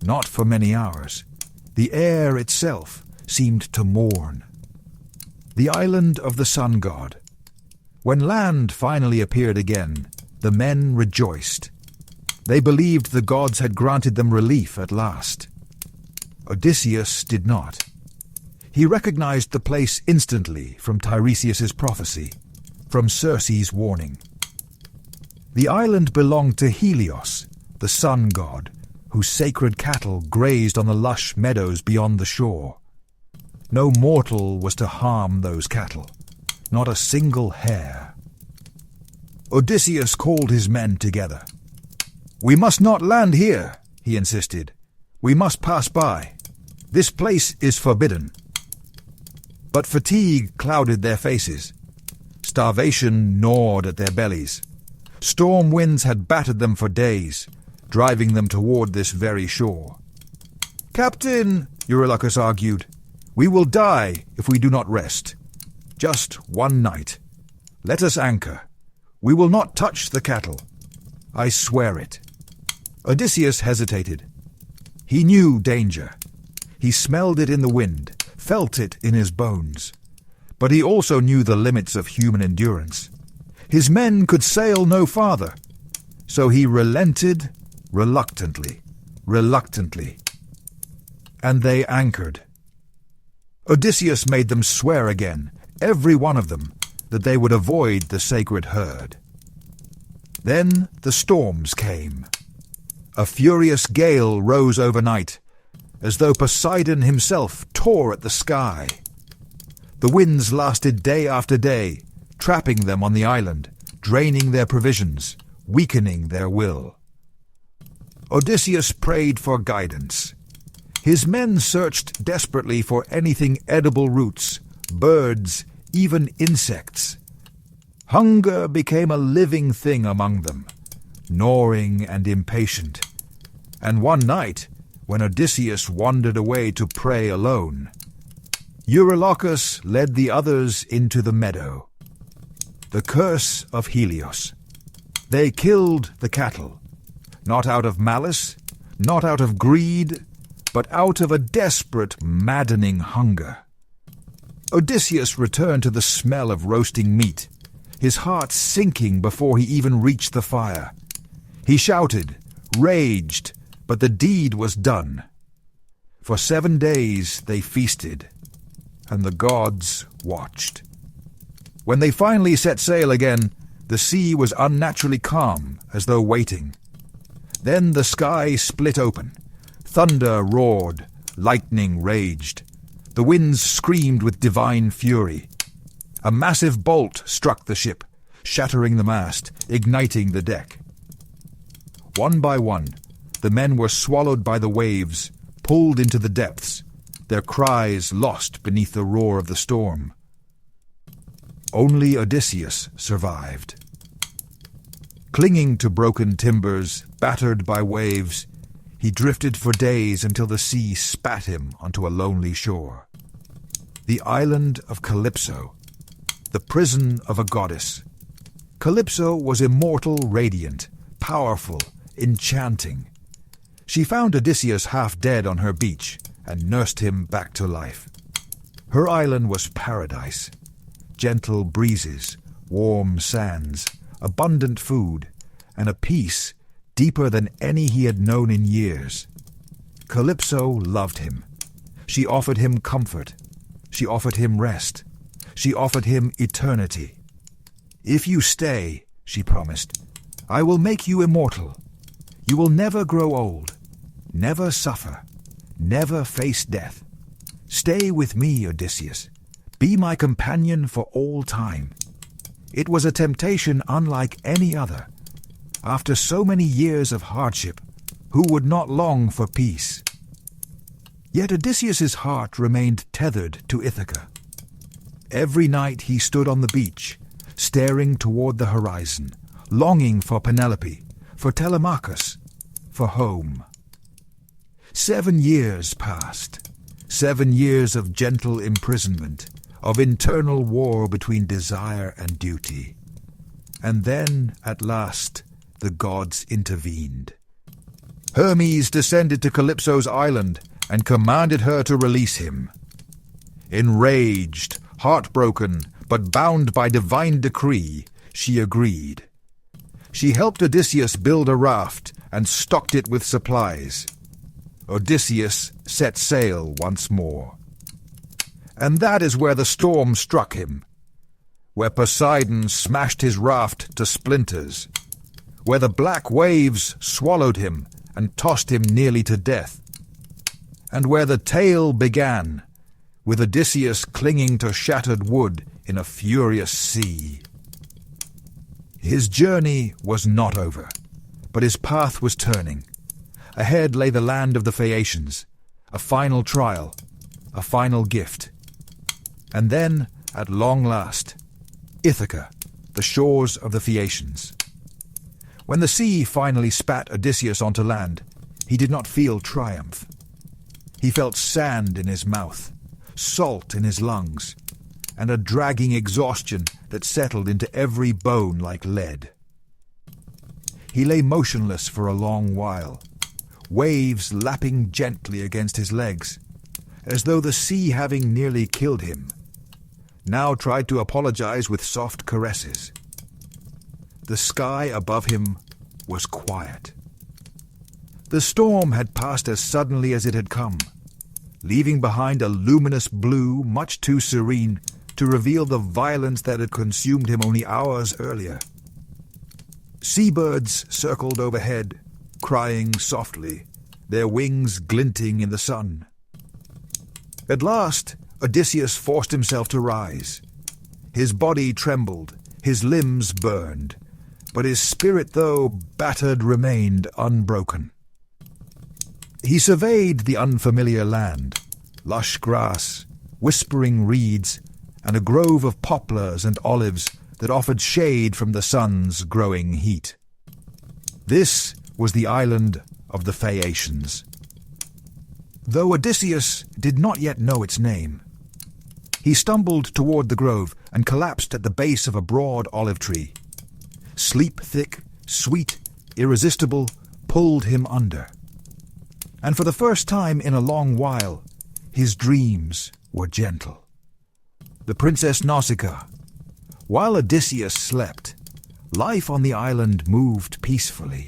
not for many hours. The air itself seemed to mourn. The island of the sun god. When land finally appeared again, the men rejoiced. They believed the gods had granted them relief at last. Odysseus did not. He recognized the place instantly from Tiresias's prophecy, from Circe's warning. The island belonged to Helios, the sun god, whose sacred cattle grazed on the lush meadows beyond the shore. No mortal was to harm those cattle, not a single hair. Odysseus called his men together. "We must not land here," he insisted. "We must pass by. This place is forbidden." But fatigue clouded their faces. Starvation gnawed at their bellies. Storm winds had battered them for days, driving them toward this very shore. "Captain," Eurylochus argued, "we will die if we do not rest. Just one night. Let us anchor. We will not touch the cattle. I swear it." Odysseus hesitated. He knew danger. He smelled it in the wind, felt it in his bones. But he also knew the limits of human endurance. His men could sail no farther. So he relented reluctantly. And they anchored. Odysseus made them swear again, every one of them, that they would avoid the sacred herd. Then the storms came. A furious gale rose overnight, as though Poseidon himself tore at the sky. The winds lasted day after day, trapping them on the island, draining their provisions, weakening their will. Odysseus prayed for guidance. His men searched desperately for anything edible, roots, birds, even insects. Hunger became a living thing among them, gnawing and impatient. And one night, when Odysseus wandered away to pray alone, Eurylochus led the others into the meadow. The curse of Helios. They killed the cattle, not out of malice, not out of greed, but out of a desperate, maddening hunger. Odysseus returned to the smell of roasting meat, his heart sinking before he even reached the fire. He shouted, raged, but the deed was done. For 7 days they feasted, and the gods watched. When they finally set sail again, the sea was unnaturally calm, as though waiting. Then the sky split open. Thunder roared, lightning raged. The winds screamed with divine fury. A massive bolt struck the ship, shattering the mast, igniting the deck. One by one, the men were swallowed by the waves, pulled into the depths, their cries lost beneath the roar of the storm. Only Odysseus survived. Clinging to broken timbers, battered by waves, he drifted for days until the sea spat him onto a lonely shore. The island of Calypso, the prison of a goddess. Calypso was immortal, radiant, powerful, enchanting. She found Odysseus half dead on her beach and nursed him back to life. Her island was paradise. Gentle breezes, warm sands, abundant food, and a peace deeper than any he had known in years. Calypso loved him. She offered him comfort. She offered him rest. She offered him eternity. "If you stay," she promised, I will make you immortal. You will never grow old, never suffer, never face death. Stay with me, Odysseus. Be my companion for all time. It was a temptation unlike any other. After so many years of hardship, who would not long for peace? Yet Odysseus's heart remained tethered to Ithaca. Every night he stood on the beach, staring toward the horizon, longing for Penelope, for Telemachus, for home. 7 years passed, 7 years of gentle imprisonment, of internal war between desire and duty. And then, at last, the gods intervened. Hermes descended to Calypso's island and commanded her to release him. Enraged, heartbroken, but bound by divine decree, she agreed. She helped Odysseus build a raft and stocked it with supplies. Odysseus set sail once more. And that is where the storm struck him, where Poseidon smashed his raft to splinters, where the black waves swallowed him and tossed him nearly to death, and where the tale began, with Odysseus clinging to shattered wood in a furious sea. His journey was not over, but his path was turning. Ahead lay the land of the Phaeacians, a final trial, a final gift. And then, at long last, Ithaca, the shores of the Phaeacians. When the sea finally spat Odysseus onto land, he did not feel triumph. He felt sand in his mouth, salt in his lungs, and a dragging exhaustion that settled into every bone like lead. He lay motionless for a long while, waves lapping gently against his legs, as though the sea, having nearly killed him, now tried to apologize with soft caresses. The sky above him was quiet. The storm had passed as suddenly as it had come, leaving behind a luminous blue much too serene to reveal the violence that had consumed him only hours earlier. Seabirds circled overhead, crying softly, their wings glinting in the sun. At last, Odysseus forced himself to rise. His body trembled, his limbs burned, but his spirit, though battered, remained unbroken. He surveyed the unfamiliar land, lush grass, whispering reeds, and a grove of poplars and olives that offered shade from the sun's growing heat. This was the island of the Phaeacians. Though Odysseus did not yet know its name, he stumbled toward the grove and collapsed at the base of a broad olive tree. Sleep thick, sweet, irresistible, pulled him under. And for the first time in a long while, his dreams were gentle. The Princess Nausicaa. While Odysseus slept, life on the island moved peacefully.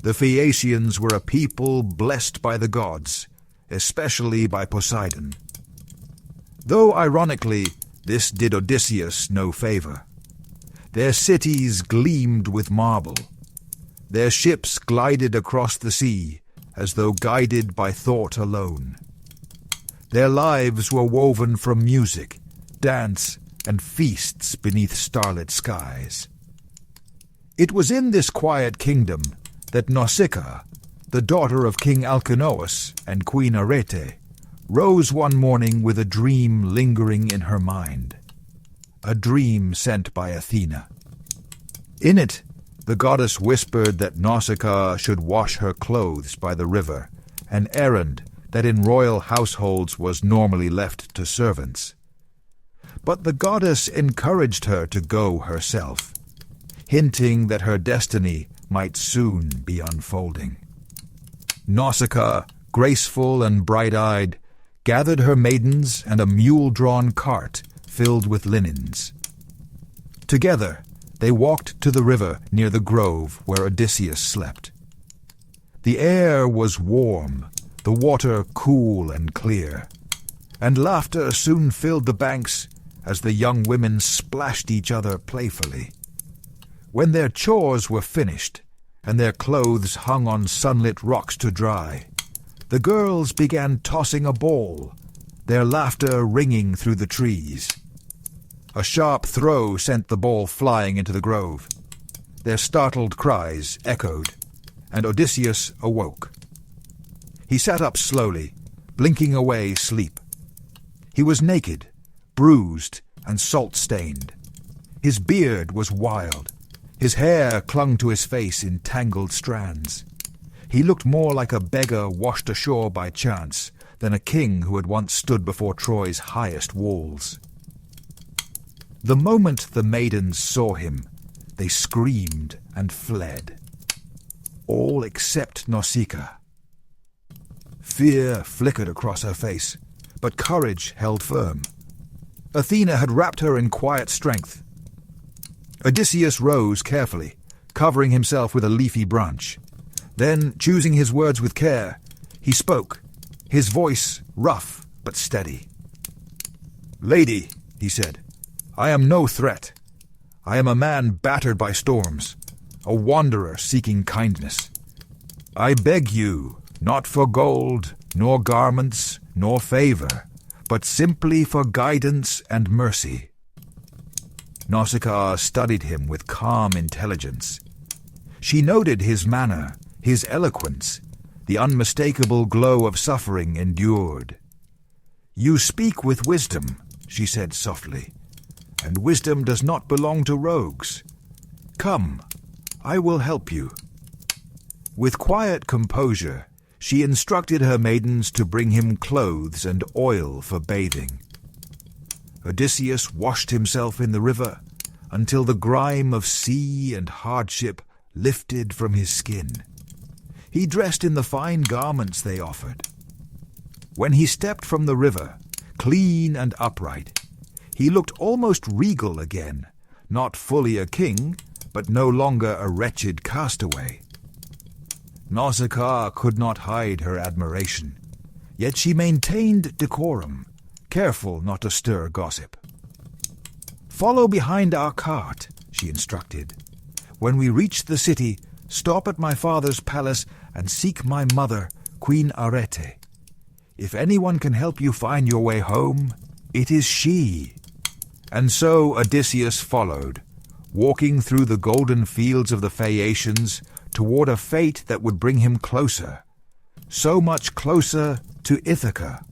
The Phaeacians were a people blessed by the gods, especially by Poseidon. Though ironically, this did Odysseus no favor. Their cities gleamed with marble. Their ships glided across the sea, as though guided by thought alone. Their lives were woven from music, dance, and feasts beneath starlit skies. It was in this quiet kingdom that Nausicaa, the daughter of King Alcinous and Queen Arete, rose one morning with a dream lingering in her mind, a dream sent by Athena. In it, the goddess whispered that Nausicaa should wash her clothes by the river, an errand that in royal households was normally left to servants. But the goddess encouraged her to go herself, hinting that her destiny might soon be unfolding. Nausicaa, graceful and bright-eyed, gathered her maidens and a mule-drawn cart filled with linens. Together, they walked to the river near the grove where Odysseus slept. The air was warm, the water cool and clear, and laughter soon filled the banks as the young women splashed each other playfully. When their chores were finished, and their clothes hung on sunlit rocks to dry, the girls began tossing a ball, their laughter ringing through the trees. A sharp throw sent the ball flying into the grove. Their startled cries echoed, and Odysseus awoke. He sat up slowly, blinking away sleep. He was naked, bruised, and salt-stained. His beard was wild. His hair clung to his face in tangled strands. He looked more like a beggar washed ashore by chance than a king who had once stood before Troy's highest walls. The moment the maidens saw him, they screamed and fled. All except Nausicaa. Fear flickered across her face, but courage held firm. Athena had wrapped her in quiet strength. Odysseus rose carefully, covering himself with a leafy branch. Then, choosing his words with care, he spoke, his voice rough but steady. "Lady," he said, "I am no threat. I am a man battered by storms, a wanderer seeking kindness. I beg you, not for gold, nor garments, nor favor, but simply for guidance and mercy." Nausicaa studied him with calm intelligence. She noted his manner, his eloquence, the unmistakable glow of suffering endured. "You speak with wisdom," she said softly, "and wisdom does not belong to rogues. Come, I will help you." With quiet composure, she instructed her maidens to bring him clothes and oil for bathing. Odysseus washed himself in the river until the grime of sea and hardship lifted from his skin. He dressed in the fine garments they offered. When he stepped from the river, clean and upright, he looked almost regal again, not fully a king, but no longer a wretched castaway. Nausicaa could not hide her admiration, yet she maintained decorum, careful not to stir gossip. "Follow behind our cart," she instructed. "When we reach the city, stop at my father's palace and seek my mother, Queen Arete. If anyone can help you find your way home, it is she." And so Odysseus followed, walking through the golden fields of the Phaeacians toward a fate that would bring him closer, so much closer to Ithaca,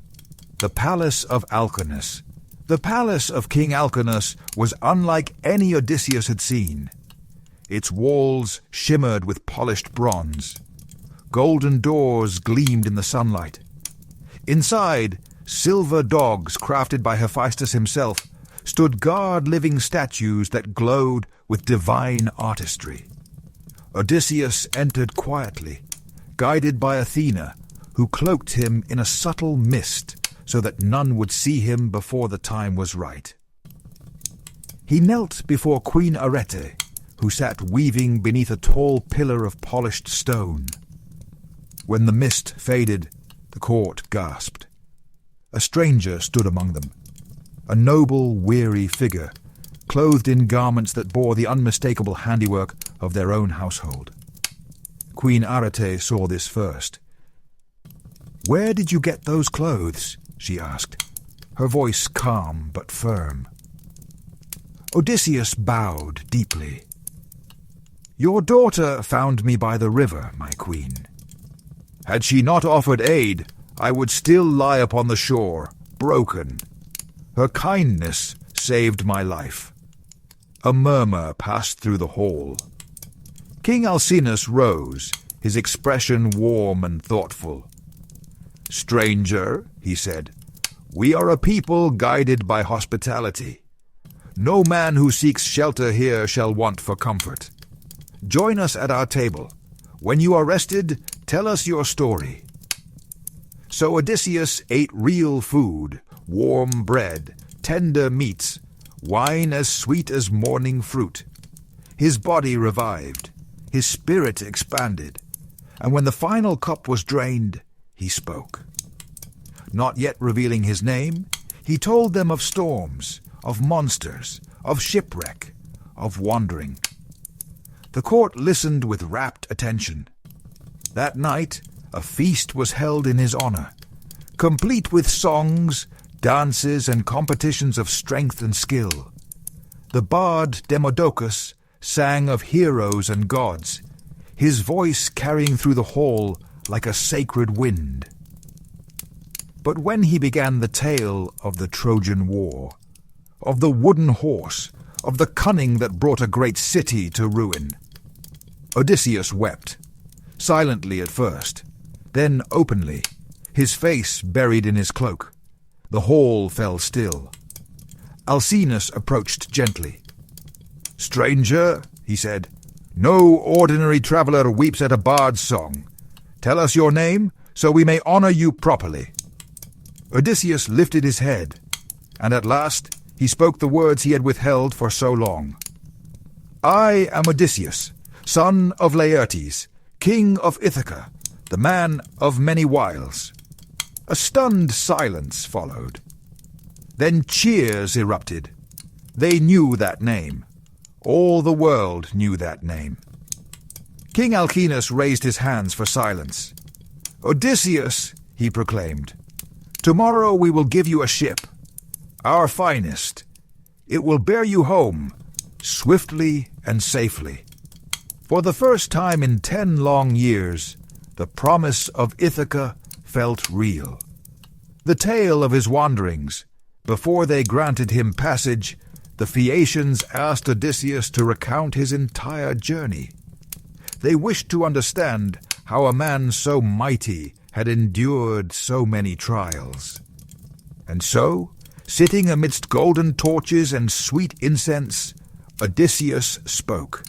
the palace of Alcinous. The palace of King Alcinous was unlike any Odysseus had seen. Its walls shimmered with polished bronze. Golden doors gleamed in the sunlight. Inside, silver dogs crafted by Hephaestus himself stood guard living statues that glowed with divine artistry. Odysseus entered quietly, guided by Athena, who cloaked him in a subtle mist so that none would see him before the time was right. He knelt before Queen Arete, who sat weaving beneath a tall pillar of polished stone. When the mist faded, the court gasped. A stranger stood among them, a noble, weary figure, clothed in garments that bore the unmistakable handiwork of their own household. Queen Arete saw this first. "Where did you get those clothes?" she asked, her voice calm but firm. Odysseus bowed deeply. "Your daughter found me by the river, my queen. Had she not offered aid, I would still lie upon the shore, broken. Her kindness saved my life." A murmur passed through the hall. King Alcinous rose, his expression warm and thoughtful. "Stranger," he said, "we are a people guided by hospitality. No man who seeks shelter here shall want for comfort. Join us at our table. When you are rested, tell us your story." So Odysseus ate real food, warm bread, tender meats, wine as sweet as morning fruit. His body revived, his spirit expanded, and when the final cup was drained, he spoke. Not yet revealing his name, he told them of storms, of monsters, of shipwreck, of wandering. The court listened with rapt attention. That night, a feast was held in his honor, complete with songs, dances, and competitions of strength and skill. The bard Demodocus sang of heroes and gods, his voice carrying through the hall like a sacred wind. But when he began the tale of the Trojan War, of the wooden horse, of the cunning that brought a great city to ruin, Odysseus wept, silently at first, then openly, his face buried in his cloak. The hall fell still. Alcinous approached gently. "Stranger," he said, "no ordinary traveler weeps at a bard's song. Tell us your name, so we may honor you properly." Odysseus lifted his head, and at last he spoke the words he had withheld for so long. "I am Odysseus, son of Laertes, king of Ithaca, the man of many wiles." A stunned silence followed. Then cheers erupted. They knew that name. All the world knew that name. King Alcinous raised his hands for silence. "Odysseus," he proclaimed, "tomorrow we will give you a ship, our finest. It will bear you home, swiftly and safely." For the first time in 10 long years, the promise of Ithaca felt real. The tale of his wanderings. Before they granted him passage, the Phaeacians asked Odysseus to recount his entire journey. They wished to understand how a man so mighty had endured so many trials. And so, sitting amidst golden torches and sweet incense, Odysseus spoke.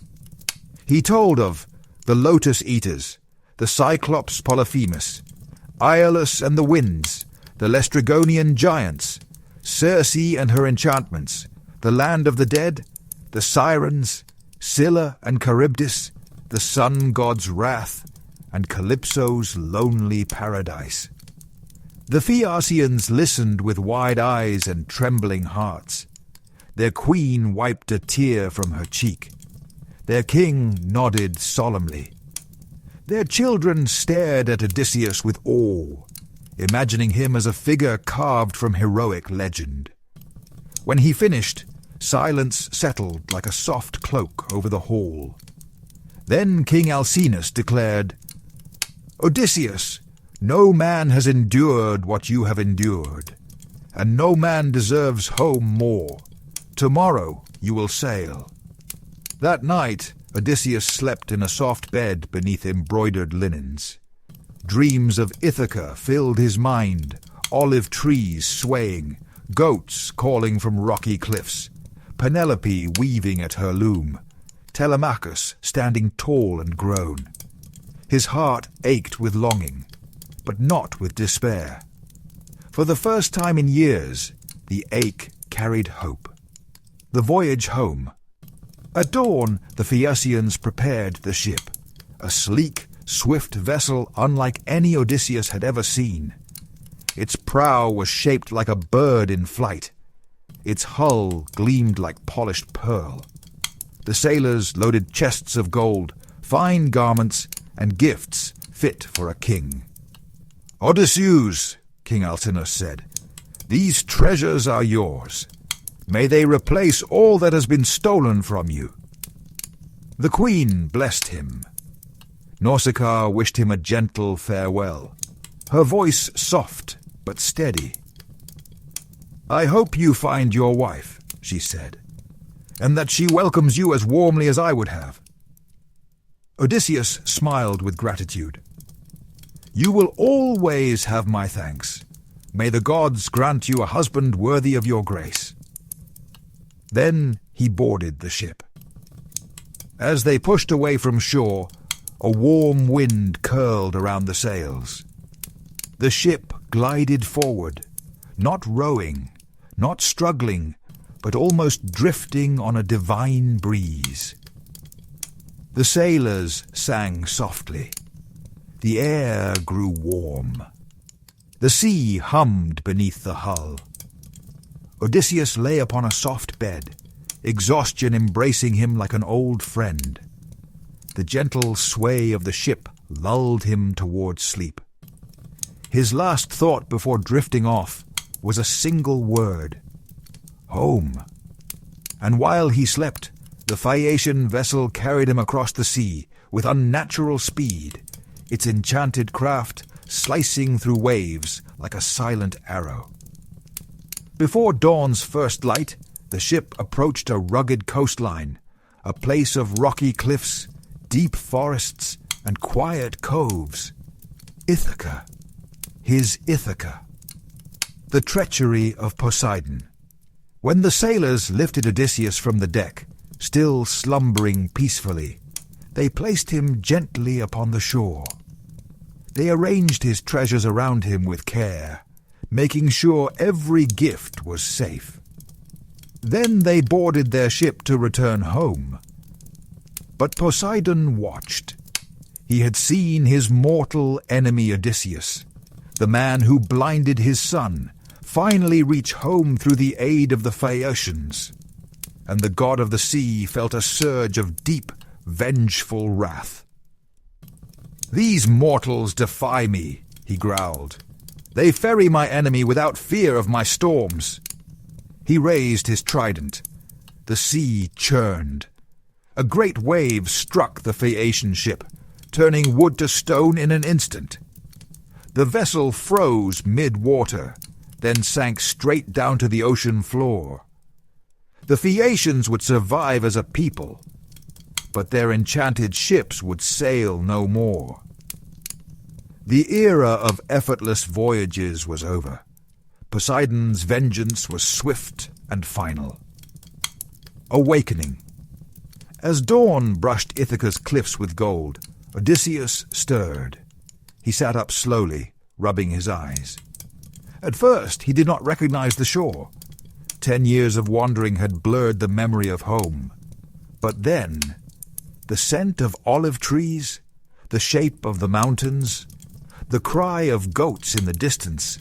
He told of the Lotus Eaters, the Cyclops Polyphemus, Iolus and the Winds, the Laestrygonian giants, Circe and her enchantments, the land of the dead, the Sirens, Scylla and Charybdis, the sun god's wrath, and Calypso's lonely paradise. The Phaeacians listened with wide eyes and trembling hearts. Their queen wiped a tear from her cheek. Their king nodded solemnly. Their children stared at Odysseus with awe, imagining him as a figure carved from heroic legend. When he finished, silence settled like a soft cloak over the hall. Then King Alcinous declared, "Odysseus, no man has endured what you have endured, and no man deserves home more. Tomorrow you will sail." That night Odysseus slept in a soft bed beneath embroidered linens. Dreams of Ithaca filled his mind, olive trees swaying, goats calling from rocky cliffs, Penelope weaving at her loom, Telemachus standing tall and grown. His heart ached with longing, but not with despair. For the first time in years, the ache carried hope. The voyage home. At dawn, the Phaeacians prepared the ship, a sleek, swift vessel unlike any Odysseus had ever seen. Its prow was shaped like a bird in flight. Its hull gleamed like polished pearl. The sailors loaded chests of gold, fine garments, and gifts fit for a king. "Odysseus," King Alcinous said, "these treasures are yours. May they replace all that has been stolen from you." The queen blessed him. Nausicaa wished him a gentle farewell, her voice soft but steady. "I hope you find your wife," she said, "and that she welcomes you as warmly as I would have." Odysseus smiled with gratitude. "You will always have my thanks. May the gods grant you a husband worthy of your grace." Then he boarded the ship. As they pushed away from shore, a warm wind curled around the sails. The ship glided forward, not rowing, not struggling, but almost drifting on a divine breeze. The sailors sang softly. The air grew warm. The sea hummed beneath the hull. Odysseus lay upon a soft bed, exhaustion embracing him like an old friend. The gentle sway of the ship lulled him towards sleep. His last thought before drifting off was a single word: home. And while he slept, the Phaeacian vessel carried him across the sea with unnatural speed, its enchanted craft slicing through waves like a silent arrow. Before dawn's first light, the ship approached a rugged coastline, a place of rocky cliffs, deep forests, and quiet coves. Ithaca. His Ithaca. The treachery of Poseidon. When the sailors lifted Odysseus from the deck, still slumbering peacefully, they placed him gently upon the shore. They arranged his treasures around him with care, making sure every gift was safe. Then they boarded their ship to return home. But Poseidon watched. He had seen his mortal enemy Odysseus, the man who blinded his son, finally reach home through the aid of the Phaeacians, and the god of the sea felt a surge of deep, vengeful wrath. "These mortals defy me," he growled. "They ferry my enemy without fear of my storms." He raised his trident. The sea churned. A great wave struck the Phaeacian ship, turning wood to stone in an instant. The vessel froze mid-water, then sank straight down to the ocean floor. The Phaeacians would survive as a people, but their enchanted ships would sail no more. The era of effortless voyages was over. Poseidon's vengeance was swift and final. Awakening. As dawn brushed Ithaca's cliffs with gold, Odysseus stirred. He sat up slowly, rubbing his eyes. At first, he did not recognize the shore. 10 years of wandering had blurred the memory of home. But then, the scent of olive trees, the shape of the mountains, the cry of goats in the distance,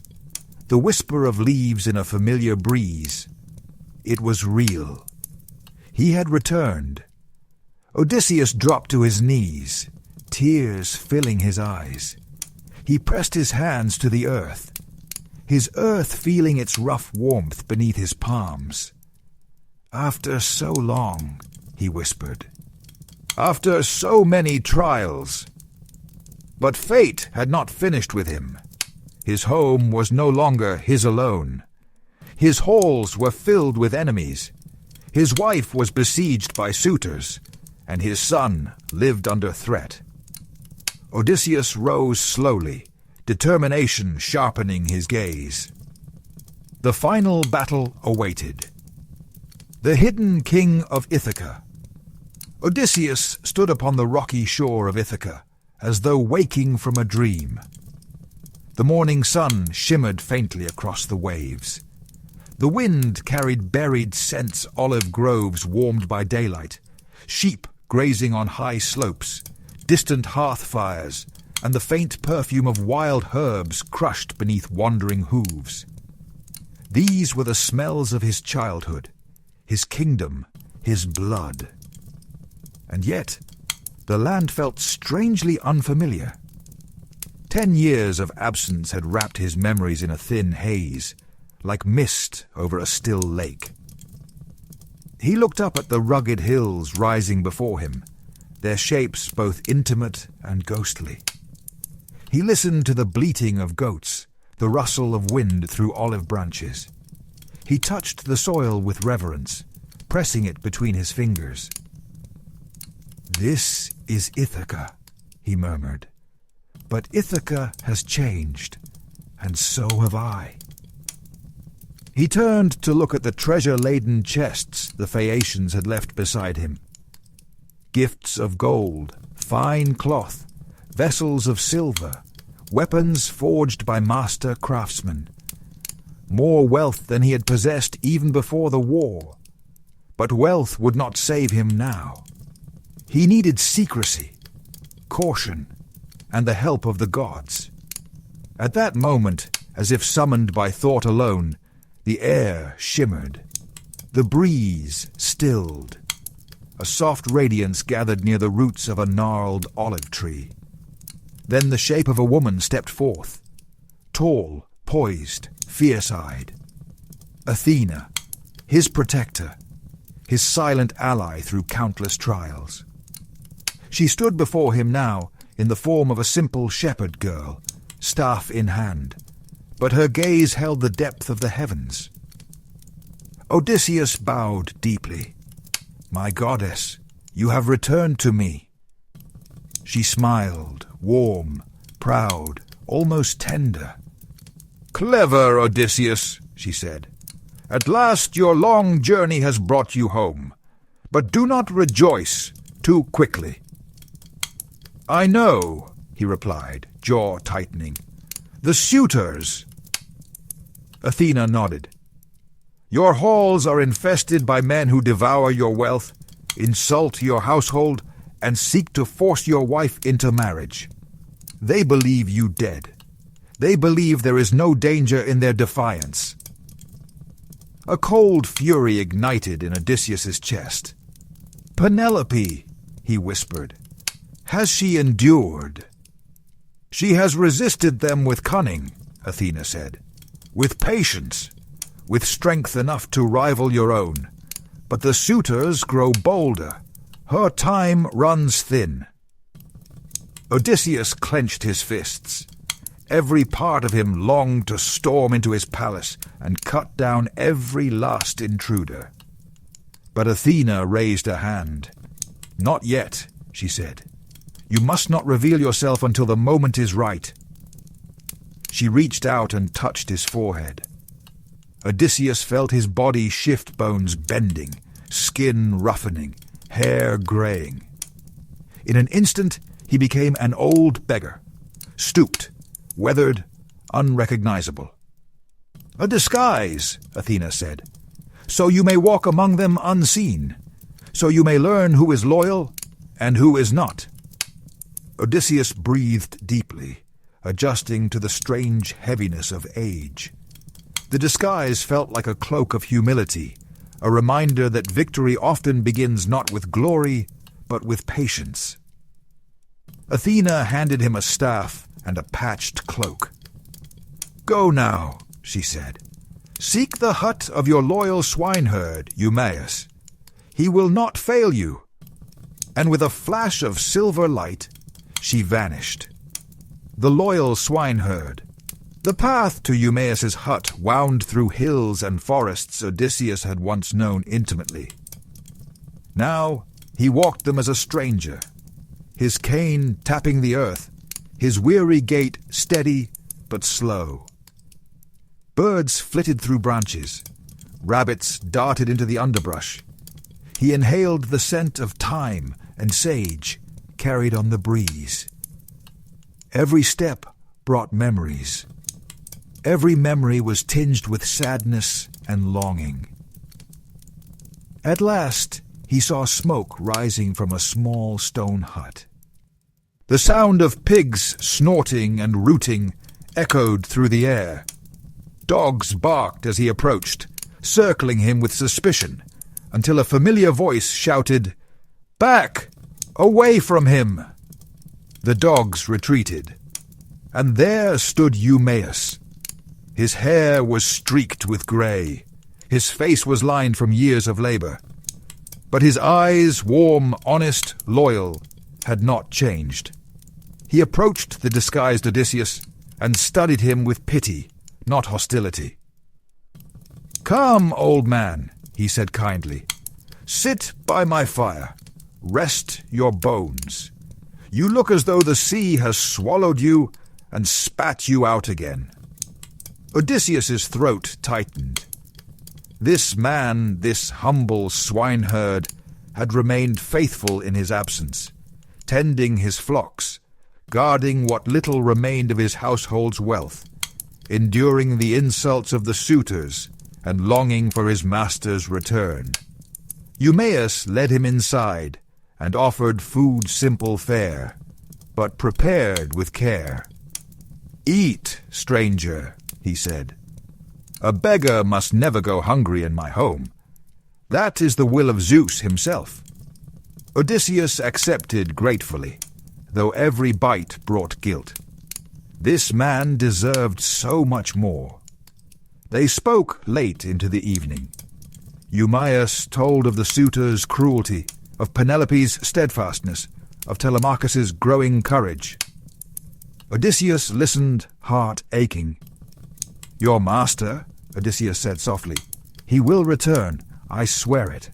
the whisper of leaves in a familiar breeze. It was real. He had returned. Odysseus dropped to his knees, tears filling his eyes. He pressed his hands to the earth, his earth feeling its rough warmth beneath his palms. "After so long," he whispered. "After so many trials." But fate had not finished with him. His home was no longer his alone. His halls were filled with enemies. His wife was besieged by suitors, and his son lived under threat. Odysseus rose slowly, determination sharpening his gaze. The final battle awaited. The hidden king of Ithaca. Odysseus stood upon the rocky shore of Ithaca, as though waking from a dream. The morning sun shimmered faintly across the waves. The wind carried buried scents, olive groves warmed by daylight, sheep grazing on high slopes, distant hearth fires, and the faint perfume of wild herbs crushed beneath wandering hooves. These were the smells of his childhood, his kingdom, his blood. And yet, the land felt strangely unfamiliar. 10 years of absence had wrapped his memories in a thin haze, like mist over a still lake. He looked up at the rugged hills rising before him, their shapes both intimate and ghostly. He listened to the bleating of goats, the rustle of wind through olive branches. He touched the soil with reverence, pressing it between his fingers. "This is Ithaca," he murmured. "But Ithaca has changed, and so have I." He turned to look at the treasure-laden chests the Phaeacians had left beside him. Gifts of gold, fine cloth, vessels of silver, weapons forged by master craftsmen. More wealth than he had possessed even before the war. But wealth would not save him now. He needed secrecy, caution, and the help of the gods. At that moment, as if summoned by thought alone, the air shimmered. The breeze stilled. A soft radiance gathered near the roots of a gnarled olive tree. Then the shape of a woman stepped forth, tall, poised, fierce-eyed. Athena, his protector, his silent ally through countless trials. She stood before him now in the form of a simple shepherd girl, staff in hand, but her gaze held the depth of the heavens. Odysseus bowed deeply. "My goddess, you have returned to me." She smiled, warm, proud, almost tender. "Clever, Odysseus," she said. "At last your long journey has brought you home, but do not rejoice too quickly." "I know," he replied, jaw tightening. "The suitors." Athena nodded. "Your halls are infested by men who devour your wealth, insult your household, and seek to force your wife into marriage. They believe you dead. They believe there is no danger in their defiance." A cold fury ignited in Odysseus's chest. "Penelope," he whispered, "has she endured?" "She has resisted them with cunning," Athena said, "with patience, with strength enough to rival your own. But the suitors grow bolder. Her time runs thin." Odysseus clenched his fists. Every part of him longed to storm into his palace and cut down every last intruder. But Athena raised a hand. "Not yet," she said. "You must not reveal yourself until the moment is right." She reached out and touched his forehead. Odysseus felt his body shift bones bending, skin roughening, hair graying. In an instant he became an old beggar, stooped, weathered, unrecognizable. "A disguise," Athena said, "so you may walk among them unseen, so you may learn who is loyal and who is not." Odysseus breathed deeply, adjusting to the strange heaviness of age. The disguise felt like a cloak of humility, a reminder that victory often begins not with glory, but with patience. Athena handed him a staff and a patched cloak. "Go now," she said. "Seek the hut of your loyal swineherd, Immerse. He will not fail you." And with a flash of silver light, she vanished. The loyal swineherd. The path to Immerse's hut wound through hills and forests Odysseus had once known intimately. Now he walked them as a stranger, his cane tapping the earth, his weary gait steady but slow. Birds flitted through branches. Rabbits darted into the underbrush. He inhaled the scent of thyme and sage carried on the breeze. Every step brought memories. Every memory was tinged with sadness and longing. At last he saw smoke rising from a small stone hut. The sound of pigs snorting and rooting echoed through the air. Dogs barked as he approached, circling him with suspicion, until a familiar voice shouted, "Back! Away from him!" The dogs retreated, and there stood Immerse. His hair was streaked with grey. His face was lined from years of labor. But his eyes, warm, honest, loyal, had not changed. He approached the disguised Odysseus and studied him with pity, not hostility. "Come, old man," he said kindly. "Sit by my fire. Rest your bones. You look as though the sea has swallowed you and spat you out again." Odysseus's throat tightened. This man, this humble swineherd, had remained faithful in his absence, tending his flocks, guarding what little remained of his household's wealth, enduring the insults of the suitors, and longing for his master's return. Immerse led him inside and offered food simple fare, but prepared with care. "Eat, stranger," he said. "A beggar must never go hungry in my home. That is the will of Zeus himself. Odysseus accepted gratefully, though every bite brought guilt. This man deserved so much more. They spoke late into the evening. Eumaeus told of the suitors' cruelty, of Penelope's steadfastness, of Telemachus's growing courage. Odysseus listened, heart aching. "Your master," Odysseus said softly, "he will return, I swear it."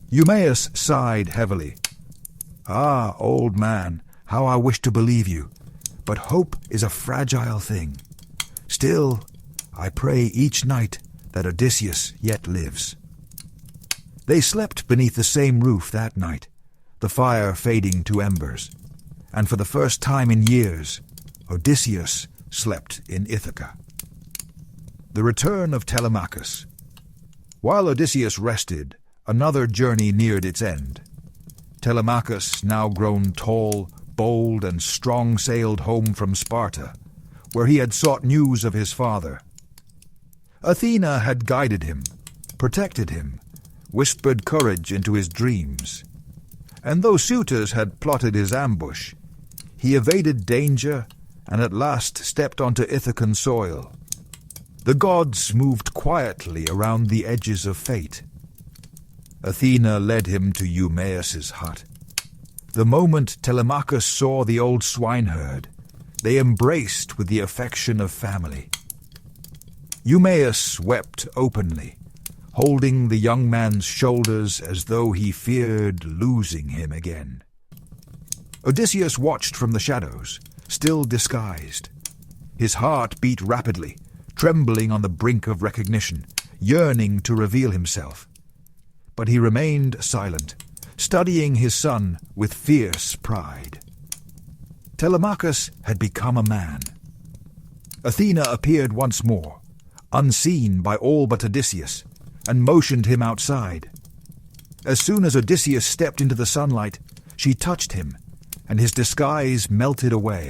Eumaeus sighed heavily. "Ah, old man, how I wish to believe you, but hope is a fragile thing. Still, I pray each night that Odysseus yet lives." They slept beneath the same roof that night, the fire fading to embers, and for the first time in years, Odysseus slept in Ithaca. The return of Telemachus. While Odysseus rested, another journey neared its end. Telemachus, now grown tall, bold, and strong, sailed home from Sparta, where he had sought news of his father. Athena had guided him, protected him, whispered courage into his dreams. And though suitors had plotted his ambush, he evaded danger and at last stepped onto Ithacan soil. The gods moved quietly around the edges of fate. Athena led him to Eumaeus's hut. The moment Telemachus saw the old swineherd, they embraced with the affection of family. Eumaeus wept openly, holding the young man's shoulders as though he feared losing him again. Odysseus watched from the shadows, still disguised. His heart beat rapidly, trembling on the brink of recognition, yearning to reveal himself. But he remained silent, studying his son with fierce pride. Telemachus had become a man. Athena appeared once more, unseen by all but Odysseus, and motioned him outside. As soon as Odysseus stepped into the sunlight, she touched him, and his disguise melted away.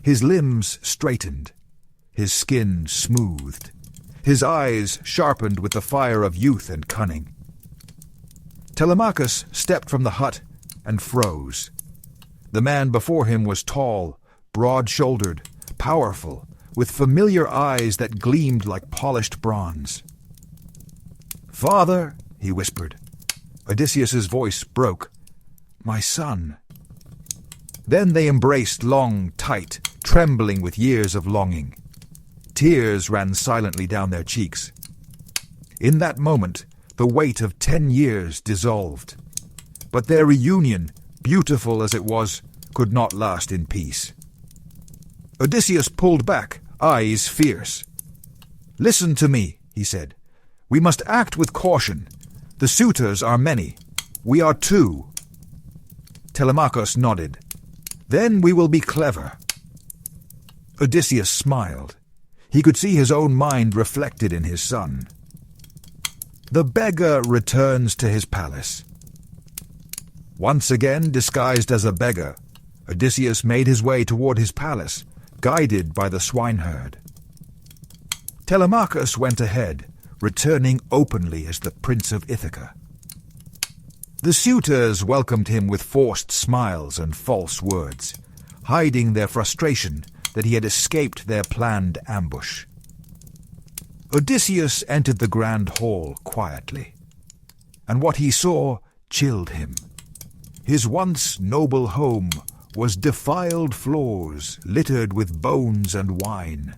His limbs straightened, his skin smoothed, his eyes sharpened with the fire of youth and cunning. Telemachus stepped from the hut and froze. The man before him was tall, broad-shouldered, powerful, with familiar eyes that gleamed like polished bronze. "Father," he whispered. Odysseus's voice broke. "My son." Then they embraced long, tight, trembling with years of longing. Tears ran silently down their cheeks. In that moment, the weight of 10 years dissolved. But their reunion, beautiful as it was, could not last in peace. Odysseus pulled back, eyes fierce. "Listen to me," he said. "We must act with caution. The suitors are many. We are 2. Telemachus nodded. "Then we will be clever." Odysseus smiled. He could see his own mind reflected in his son. The beggar returns to his palace. Once again disguised as a beggar, Odysseus made his way toward his palace, guided by the swineherd. Telemachus went ahead, returning openly as the Prince of Ithaca. The suitors welcomed him with forced smiles and false words, hiding their frustration that he had escaped their planned ambush. Odysseus entered the grand hall quietly, and what he saw chilled him. His once noble home was defiled floors littered with bones and wine,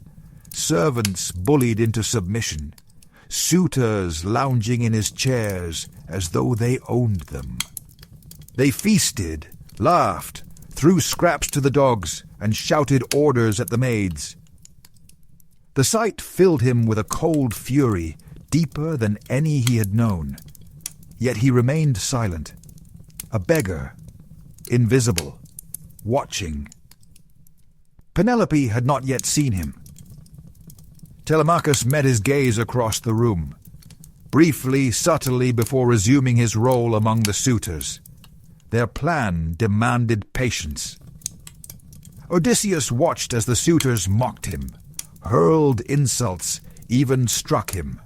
servants bullied into submission, suitors lounging in his chairs as though they owned them. They feasted, laughed, threw scraps to the dogs, and shouted orders at the maids. The sight filled him with a cold fury deeper than any he had known. Yet he remained silent, a beggar, invisible, watching. Penelope had not yet seen him. Telemachus met his gaze across the room, briefly, subtly, before resuming his role among the suitors. Their plan demanded patience. Odysseus watched as the suitors mocked him, hurled insults, even struck him.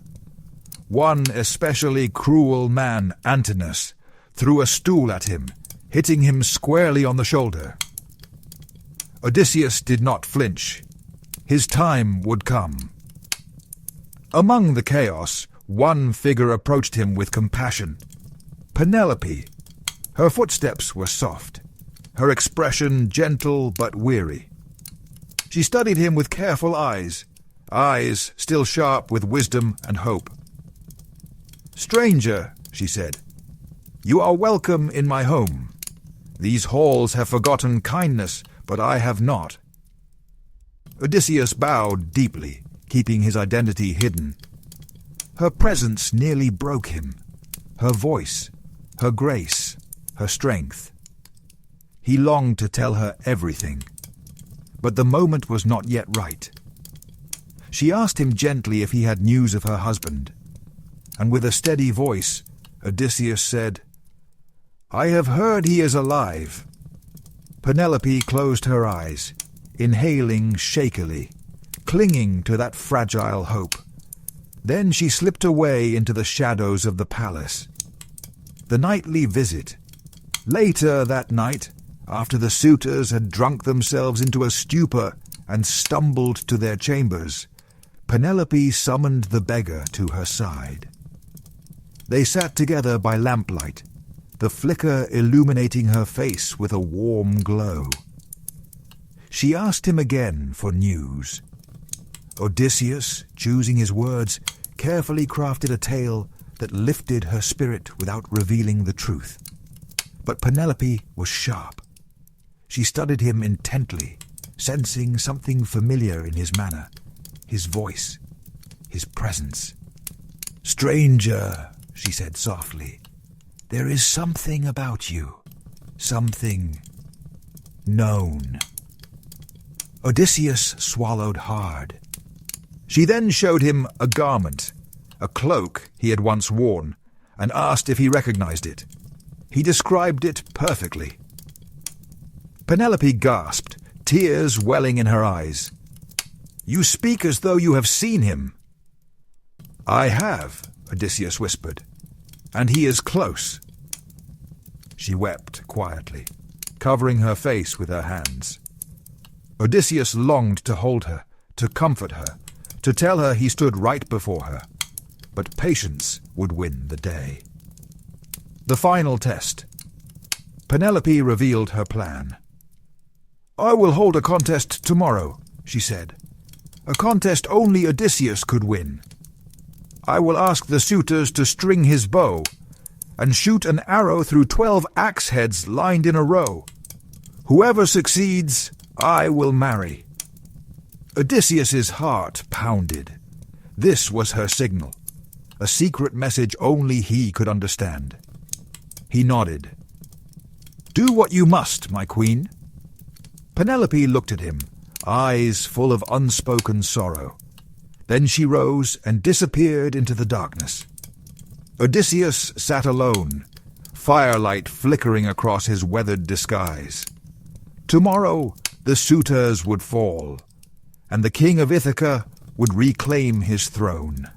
One especially cruel man, Antinous, threw a stool at him, hitting him squarely on the shoulder. Odysseus did not flinch. His time would come. Among the chaos, one figure approached him with compassion. Penelope. Her footsteps were soft, her expression gentle but weary. She studied him with careful eyes still sharp with wisdom and hope. "Stranger," she said, "you are welcome in my home. These halls have forgotten kindness, but I have not." Odysseus bowed deeply, keeping his identity hidden. Her presence nearly broke him. Her voice, her grace, her strength. He longed to tell her everything, but the moment was not yet right. She asked him gently if he had news of her husband, and with a steady voice, Odysseus said, "I have heard he is alive." Penelope closed her eyes, inhaling shakily, clinging to that fragile hope. Then she slipped away into the shadows of the palace. The nightly visit. Later that night, after the suitors had drunk themselves into a stupor and stumbled to their chambers, Penelope summoned the beggar to her side. They sat together by lamplight, the flicker illuminating her face with a warm glow. She asked him again for news. Odysseus, choosing his words, carefully crafted a tale that lifted her spirit without revealing the truth. But Penelope was sharp. She studied him intently, sensing something familiar in his manner, his voice, his presence. "Stranger," she said softly, "there is something about you, something known." Odysseus swallowed hard. She then showed him a garment, a cloak he had once worn, and asked if he recognized it. He described it perfectly. Penelope gasped, tears welling in her eyes. "You speak as though you have seen him." "I have," Odysseus whispered, "and he is close." She wept quietly, covering her face with her hands. Odysseus longed to hold her, to comfort her, to tell her he stood right before her. But patience would win the day. The final test. Penelope revealed her plan. "I will hold a contest tomorrow," she said. "A contest only Odysseus could win. I will ask the suitors to string his bow and shoot an arrow through 12 axe heads lined in a row. Whoever succeeds, I will marry." Odysseus's heart pounded. This was her signal, a secret message only he could understand. He nodded. "Do what you must, my queen." Penelope looked at him, eyes full of unspoken sorrow. Then she rose and disappeared into the darkness. Odysseus sat alone, firelight flickering across his weathered disguise. Tomorrow the suitors would fall, and the king of Ithaca would reclaim his throne.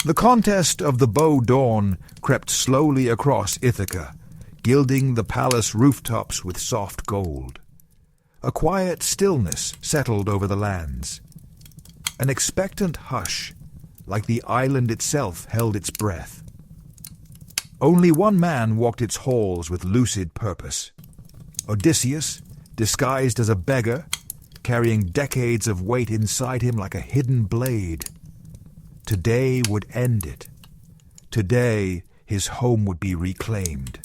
The contest of the bow dawn crept slowly across Ithaca, gilding the palace rooftops with soft gold. A quiet stillness settled over the lands. An expectant hush, like the island itself, held its breath. Only one man walked its halls with lucid purpose. Odysseus, disguised as a beggar, carrying decades of weight inside him like a hidden blade. Today would end it. Today his home would be reclaimed.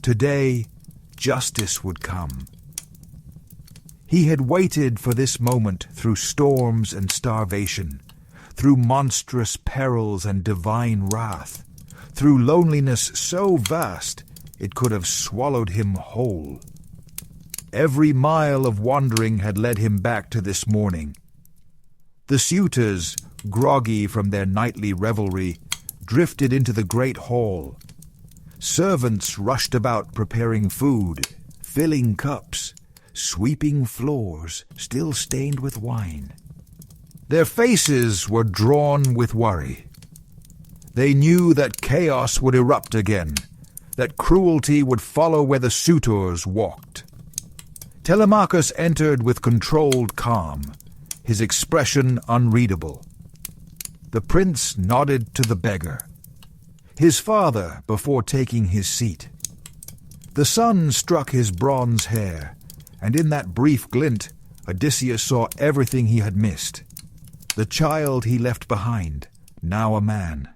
Today justice would come. He had waited for this moment through storms and starvation, through monstrous perils and divine wrath, through loneliness so vast it could have swallowed him whole. Every mile of wandering had led him back to this morning. The suitors, groggy from their nightly revelry, drifted into the great hall. Servants rushed about preparing food, filling cups, sweeping floors still stained with wine. Their faces were drawn with worry. They knew that chaos would erupt again, that cruelty would follow where the suitors walked. Telemachus entered with controlled calm, his expression unreadable. The prince nodded to the beggar, his father before taking his seat. The sun struck his bronze hair, and in that brief glint, Odysseus saw everything he had missed. The child he left behind, now a man.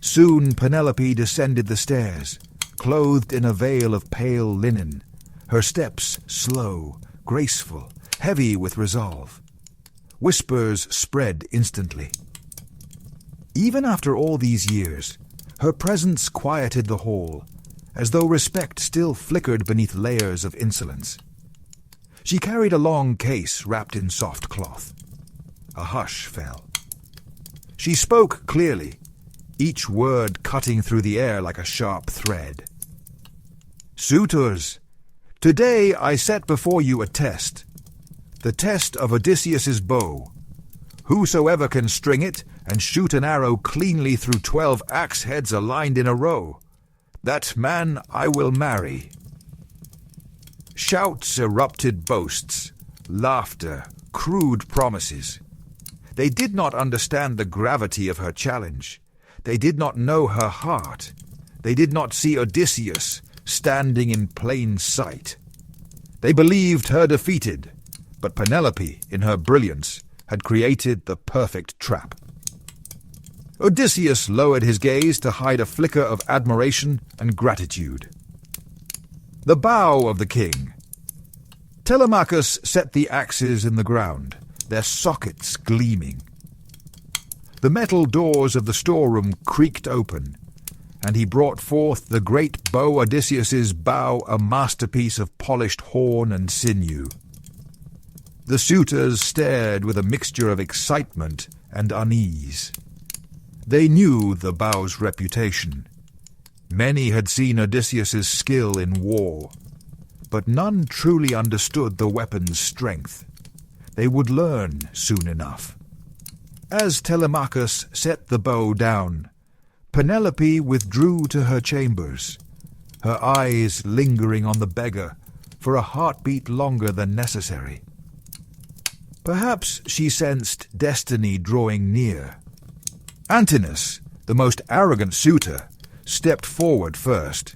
Soon Penelope descended the stairs, clothed in a veil of pale linen, her steps slow, graceful, heavy with resolve. Whispers spread instantly. Even after all these years, her presence quieted the hall, as though respect still flickered beneath layers of insolence. She carried a long case wrapped in soft cloth. A hush fell. She spoke clearly, each word cutting through the air like a sharp thread. "Suitors, today I set before you a test, the test of Odysseus's bow. Whosoever can string it and shoot an arrow cleanly through 12 axe heads aligned in a row, that man I will marry." Shouts erupted, boasts, laughter, crude promises. They did not understand the gravity of her challenge. They did not know her heart. They did not see Odysseus standing in plain sight. They believed her defeated, but Penelope, in her brilliance, had created the perfect trap. Odysseus lowered his gaze to hide a flicker of admiration and gratitude. The bow of the king. Telemachus set the axes in the ground, their sockets gleaming. The metal doors of the storeroom creaked open, and he brought forth the great bow Odysseus's bow, a masterpiece of polished horn and sinew. The suitors stared with a mixture of excitement and unease. They knew the bow's reputation. Many had seen Odysseus's skill in war, but none truly understood the weapon's strength. They would learn soon enough. As Telemachus set the bow down, Penelope withdrew to her chambers, her eyes lingering on the beggar for a heartbeat longer than necessary. Perhaps she sensed destiny drawing near. Antinous, the most arrogant suitor, stepped forward first.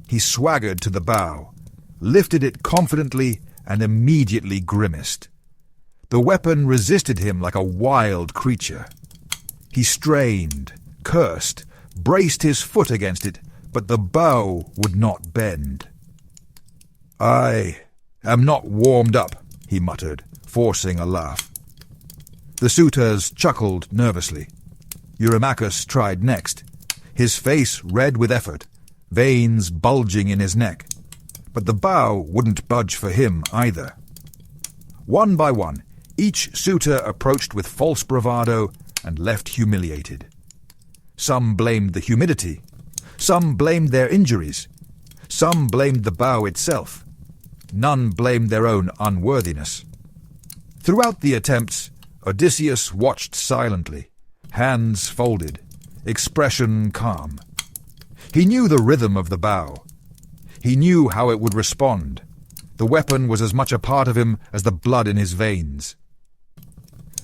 He swaggered to the bow, lifted it confidently, and immediately grimaced. The weapon resisted him like a wild creature. He strained, cursed, braced his foot against it, but the bow would not bend. "I am not warmed up," he muttered, forcing a laugh. The suitors chuckled nervously. Eurymachus tried next, his face red with effort, veins bulging in his neck. But the bow wouldn't budge for him either. One by one, each suitor approached with false bravado and left humiliated. Some blamed the humidity. Some blamed their injuries. Some blamed the bow itself. None blamed their own unworthiness. Throughout the attempts, Odysseus watched silently, hands folded, expression calm. He knew the rhythm of the bow. He knew how it would respond. The weapon was as much a part of him as the blood in his veins.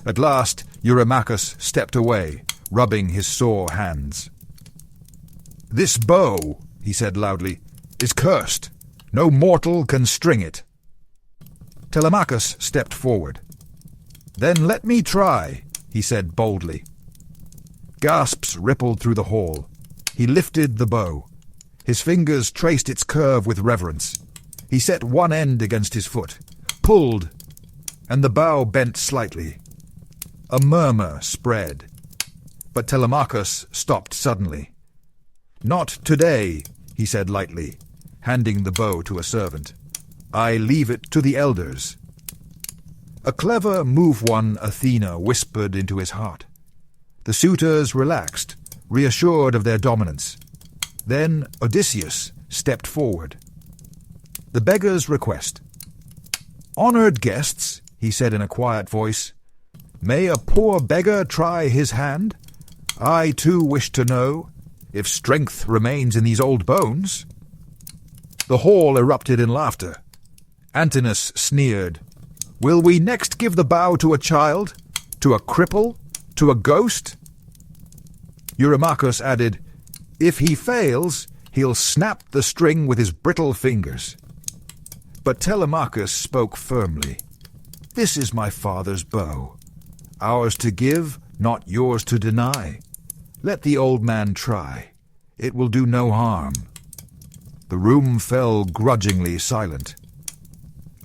At last, Eurymachus stepped away, rubbing his sore hands. "This bow," he said loudly, "is cursed. No mortal can string it." Telemachus stepped forward. "Then let me try," he said boldly. Gasps rippled through the hall. He lifted the bow. His fingers traced its curve with reverence. He set one end against his foot, pulled, and the bow bent slightly. A murmur spread, but Telemachus stopped suddenly. "Not today," he said lightly, handing the bow to a servant. "I leave it to the elders." A clever move-one Athena whispered into his heart. The suitors relaxed, reassured of their dominance. Then Odysseus stepped forward. The beggar's request. "Honored guests," he said in a quiet voice, "may a poor beggar try his hand? I too wish to know. if strength remains in these old bones." The hall erupted in laughter. Antinous sneered. "Will we next give the bow to a child? To a cripple? To a ghost?" Eurymachus added, "If he fails, he'll snap the string with his brittle fingers." But Telemachus spoke firmly. "This is my father's bow. Ours to give, not yours to deny. Let the old man try. It will do no harm." The room fell grudgingly silent.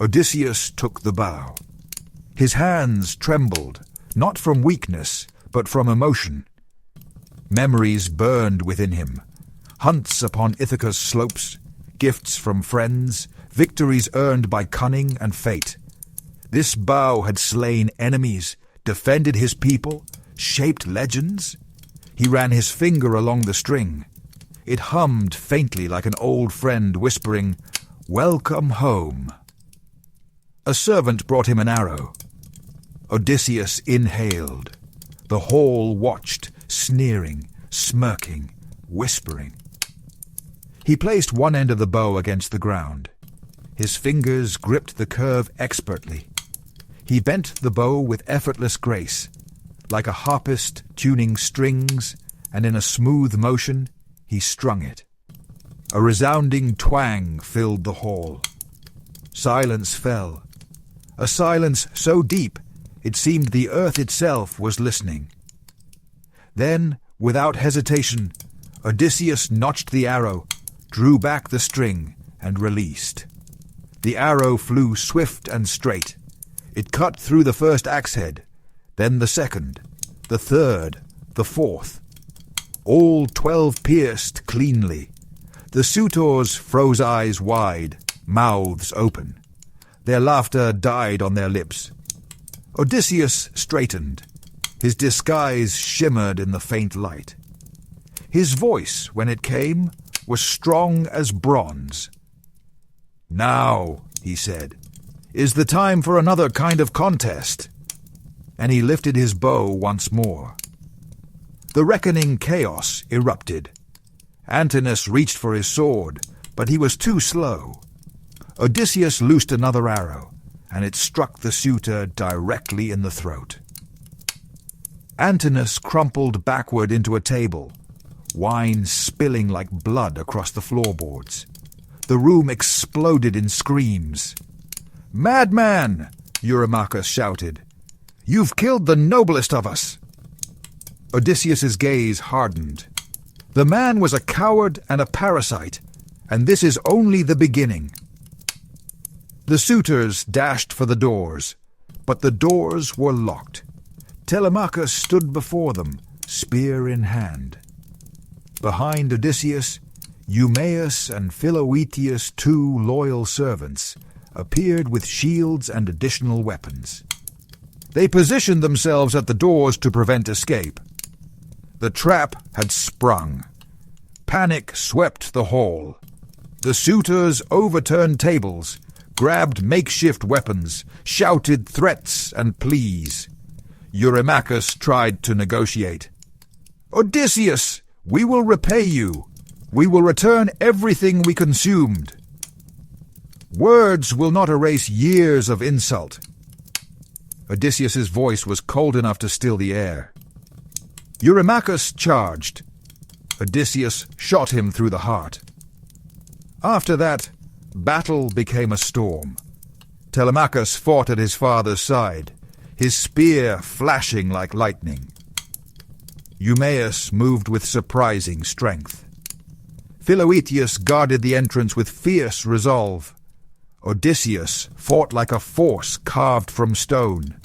Odysseus took the bow. His hands trembled, not from weakness, but from emotion. Memories burned within him. Hunts upon Ithaca's slopes, gifts from friends, victories earned by cunning and fate. This bow had slain enemies, defended his people, shaped legends. He ran his finger along the string. It hummed faintly like an old friend whispering, "Welcome home." A servant brought him an arrow. Odysseus inhaled. The hall watched, sneering, smirking, whispering. He placed one end of the bow against the ground. His fingers gripped the curve expertly. He bent the bow with effortless grace, like a harpist tuning strings, and in a smooth motion he strung it. A resounding twang filled the hall. Silence fell, a silence so deep it seemed the earth itself was listening. Then, without hesitation, Odysseus notched the arrow, drew back the string, and released. The arrow flew swift and straight. It cut through the first axe head, then the second, the third, the fourth. All 12 pierced cleanly. The suitors froze eyes wide, mouths open. Their laughter died on their lips. Odysseus straightened. His disguise shimmered in the faint light. His voice, when it came, was strong as bronze. "Now," he said, "is the time for another kind of contest." And he lifted his bow once more. The reckoning chaos erupted. Antinous reached for his sword, but he was too slow. Odysseus loosed another arrow, and it struck the suitor directly in the throat. Antinous crumpled backward into a table, wine spilling like blood across the floorboards. The room exploded in screams. "Madman!" Eurymachus shouted. "You've killed the noblest of us!" Odysseus's gaze hardened. The man was a coward and a parasite, and this is only the beginning. The suitors dashed for the doors, but the doors were locked. Telemachus stood before them, spear in hand. Behind Odysseus, Eumaeus and Philoetius, 2 loyal servants, appeared with shields and additional weapons. They positioned themselves at the doors to prevent escape. The trap had sprung. Panic swept the hall. The suitors overturned tables, grabbed makeshift weapons, shouted threats and pleas. Eurymachus tried to negotiate. "Odysseus, we will repay you. We will return everything we consumed." "Words will not erase years of insult." Odysseus's voice was cold enough to still the air. Eurymachus charged. Odysseus shot him through the heart. After that, battle became a storm. Telemachus fought at his father's side, his spear flashing like lightning. Eumaeus moved with surprising strength. Philoetius guarded the entrance with fierce resolve. Odysseus fought like a force carved from stone.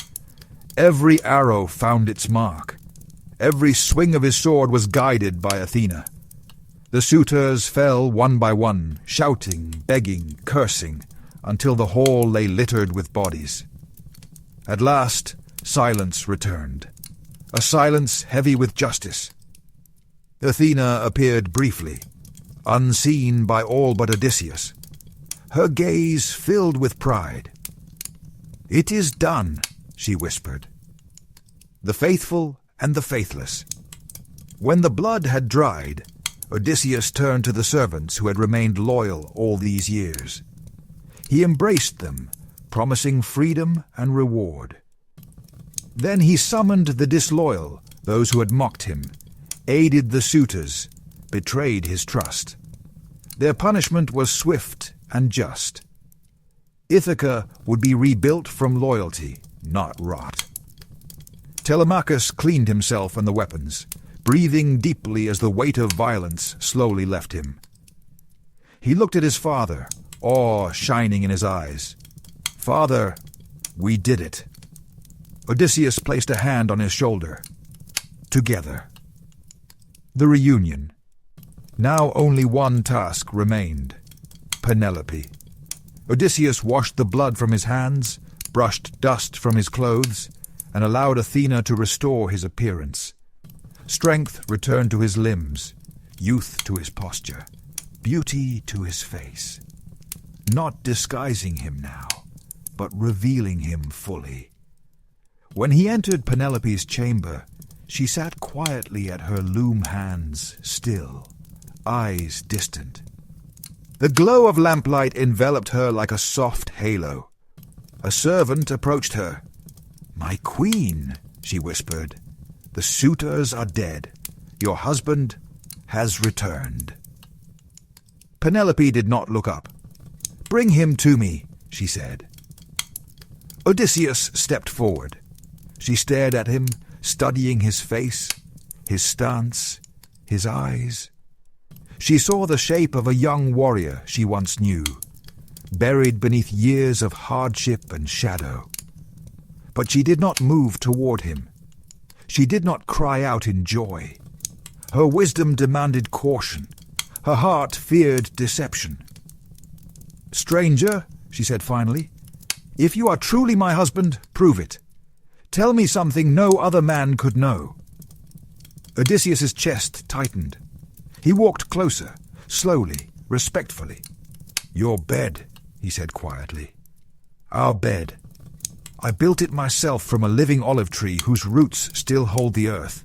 Every arrow found its mark. Every swing of his sword was guided by Athena. The suitors fell one by one, shouting, begging, cursing, until the hall lay littered with bodies. At last, silence returned, a silence heavy with justice. Athena appeared briefly, unseen by all but Odysseus. Her gaze filled with pride. "It is done," she whispered. The faithful and the faithless. When the blood had dried, Odysseus turned to the servants who had remained loyal all these years. He embraced them, promising freedom and reward. Then he summoned the disloyal, those who had mocked him, aided the suitors, betrayed his trust. Their punishment was swift and just. Ithaca would be rebuilt from loyalty, not rot. Telemachus cleaned himself and the weapons, breathing deeply as the weight of violence slowly left him. He looked at his father, awe shining in his eyes. "Father, we did it." Odysseus placed a hand on his shoulder. Together. The reunion. Now only one task remained. Penelope. Odysseus washed the blood from his hands, brushed dust from his clothes, and allowed Athena to restore his appearance. Strength returned to his limbs, youth to his posture, beauty to his face. Not disguising him now, but revealing him fully. When he entered Penelope's chamber, she sat quietly at her loom hands, still, eyes distant. The glow of lamplight enveloped her like a soft halo. A servant approached her. "My queen," she whispered, "the suitors are dead. Your husband has returned." Penelope did not look up. "Bring him to me," she said. Odysseus stepped forward. She stared at him, studying his face, his stance, his eyes. She saw the shape of a young warrior she once knew, buried beneath years of hardship and shadow. But she did not move toward him. She did not cry out in joy. Her wisdom demanded caution. Her heart feared deception. "Stranger," she said finally, "if you are truly my husband, prove it. Tell me something no other man could know." Odysseus's chest tightened. He walked closer, slowly, respectfully. "Your bed," he said quietly. "Our bed. I built it myself from a living olive tree whose roots still hold the earth.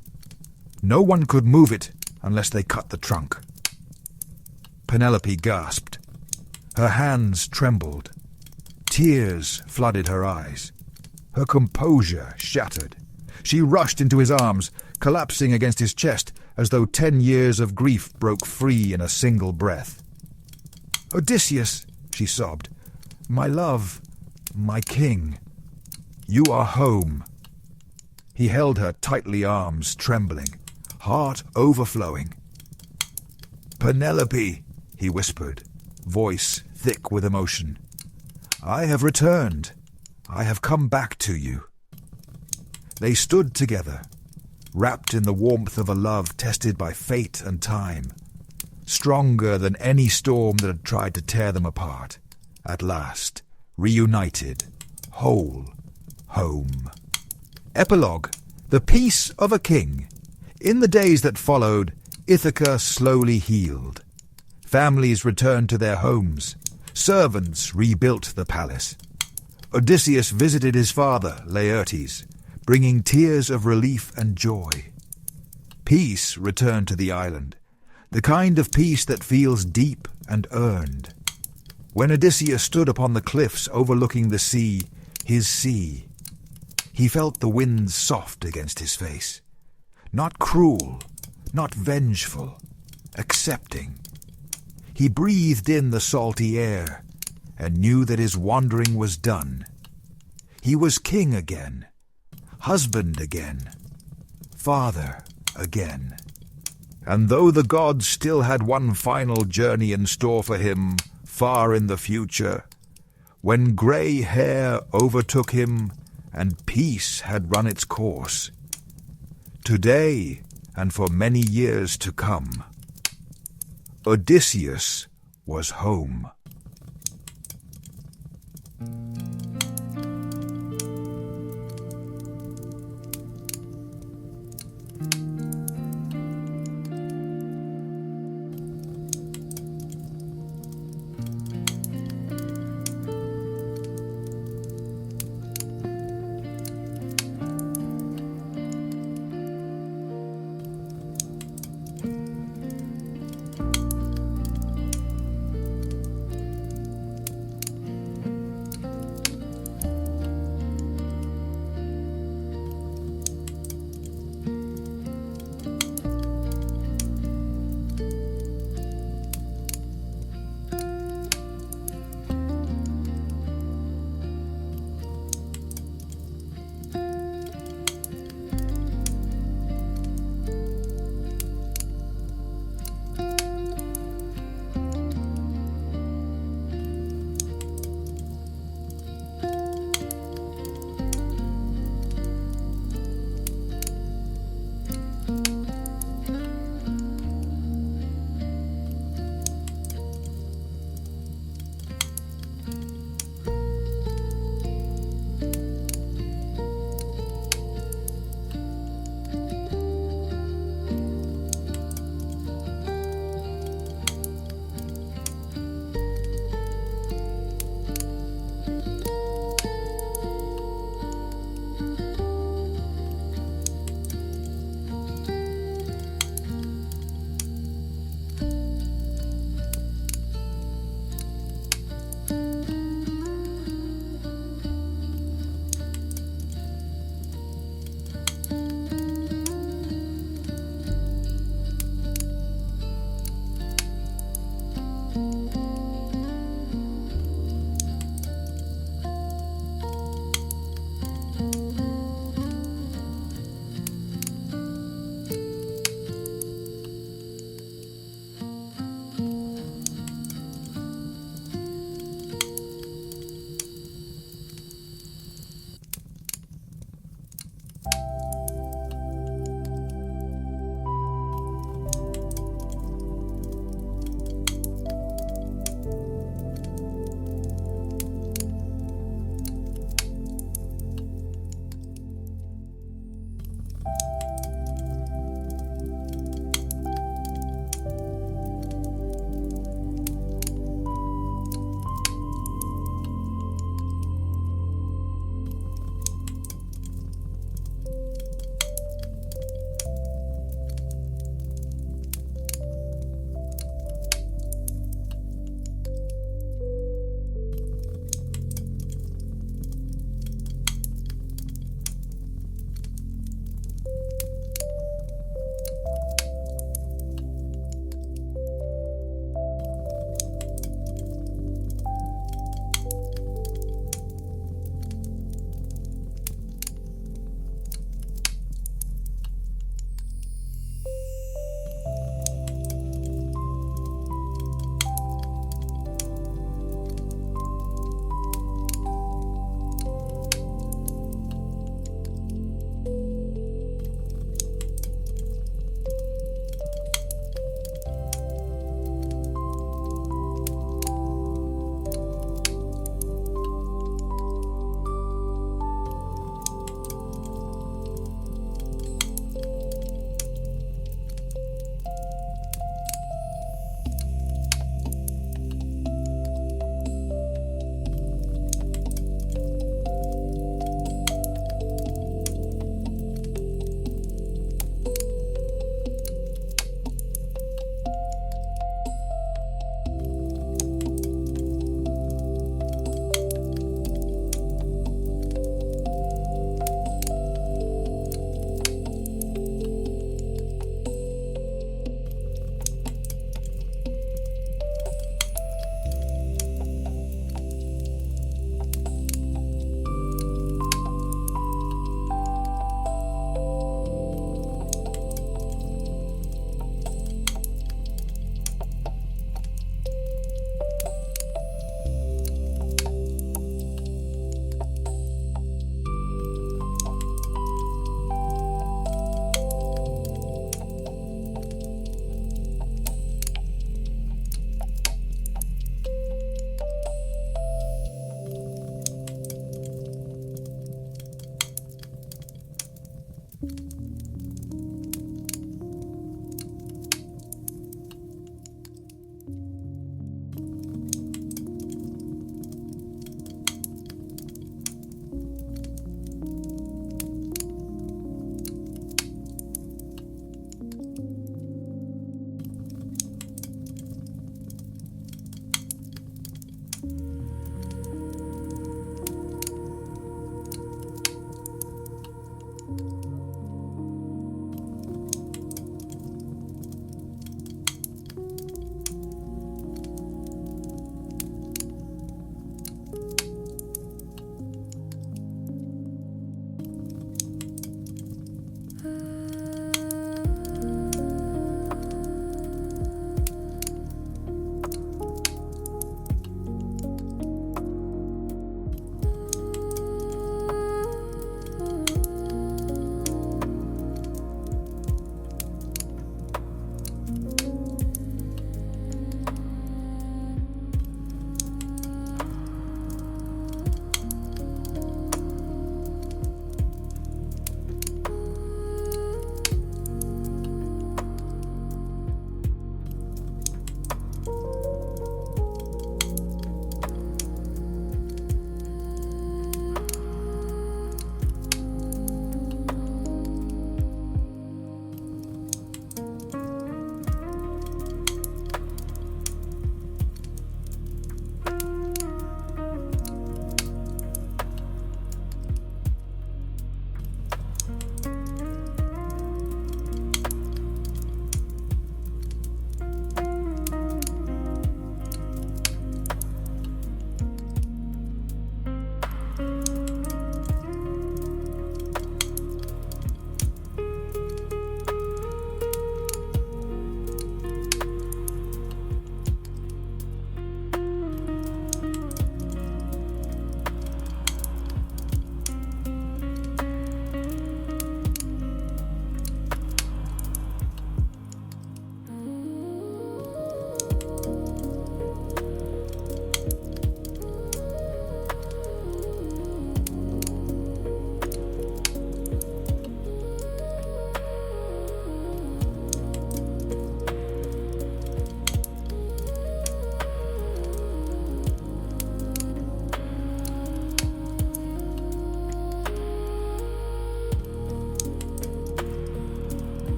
No one could move it unless they cut the trunk." Penelope gasped. Her hands trembled. Tears flooded her eyes. Her composure shattered. She rushed into his arms, collapsing against his chest as though 10 years of grief broke free in a single breath. "Odysseus," she sobbed, "my love, my king, you are home." He held her tightly, arms trembling, heart overflowing. "Penelope," he whispered, voice thick with emotion, "I have returned. I have come back to you." They stood together, wrapped in the warmth of a love tested by fate and time, stronger than any storm that had tried to tear them apart. At last, reunited, whole, home. Epilogue: The Peace of a King. In the days that followed, Ithaca slowly healed. Families returned to their homes. Servants rebuilt the palace. Odysseus visited his father, Laertes, bringing tears of relief and joy. Peace returned to the island, the kind of peace that feels deep and earned. When Odysseus stood upon the cliffs overlooking the sea, his sea, he felt the winds soft against his face. Not cruel, not vengeful, accepting. He breathed in the salty air and knew that his wandering was done. He was king again, husband again, father again. And though the gods still had one final journey in store for him, far in the future, when grey hair overtook him and peace had run its course, today and for many years to come, Odysseus was home.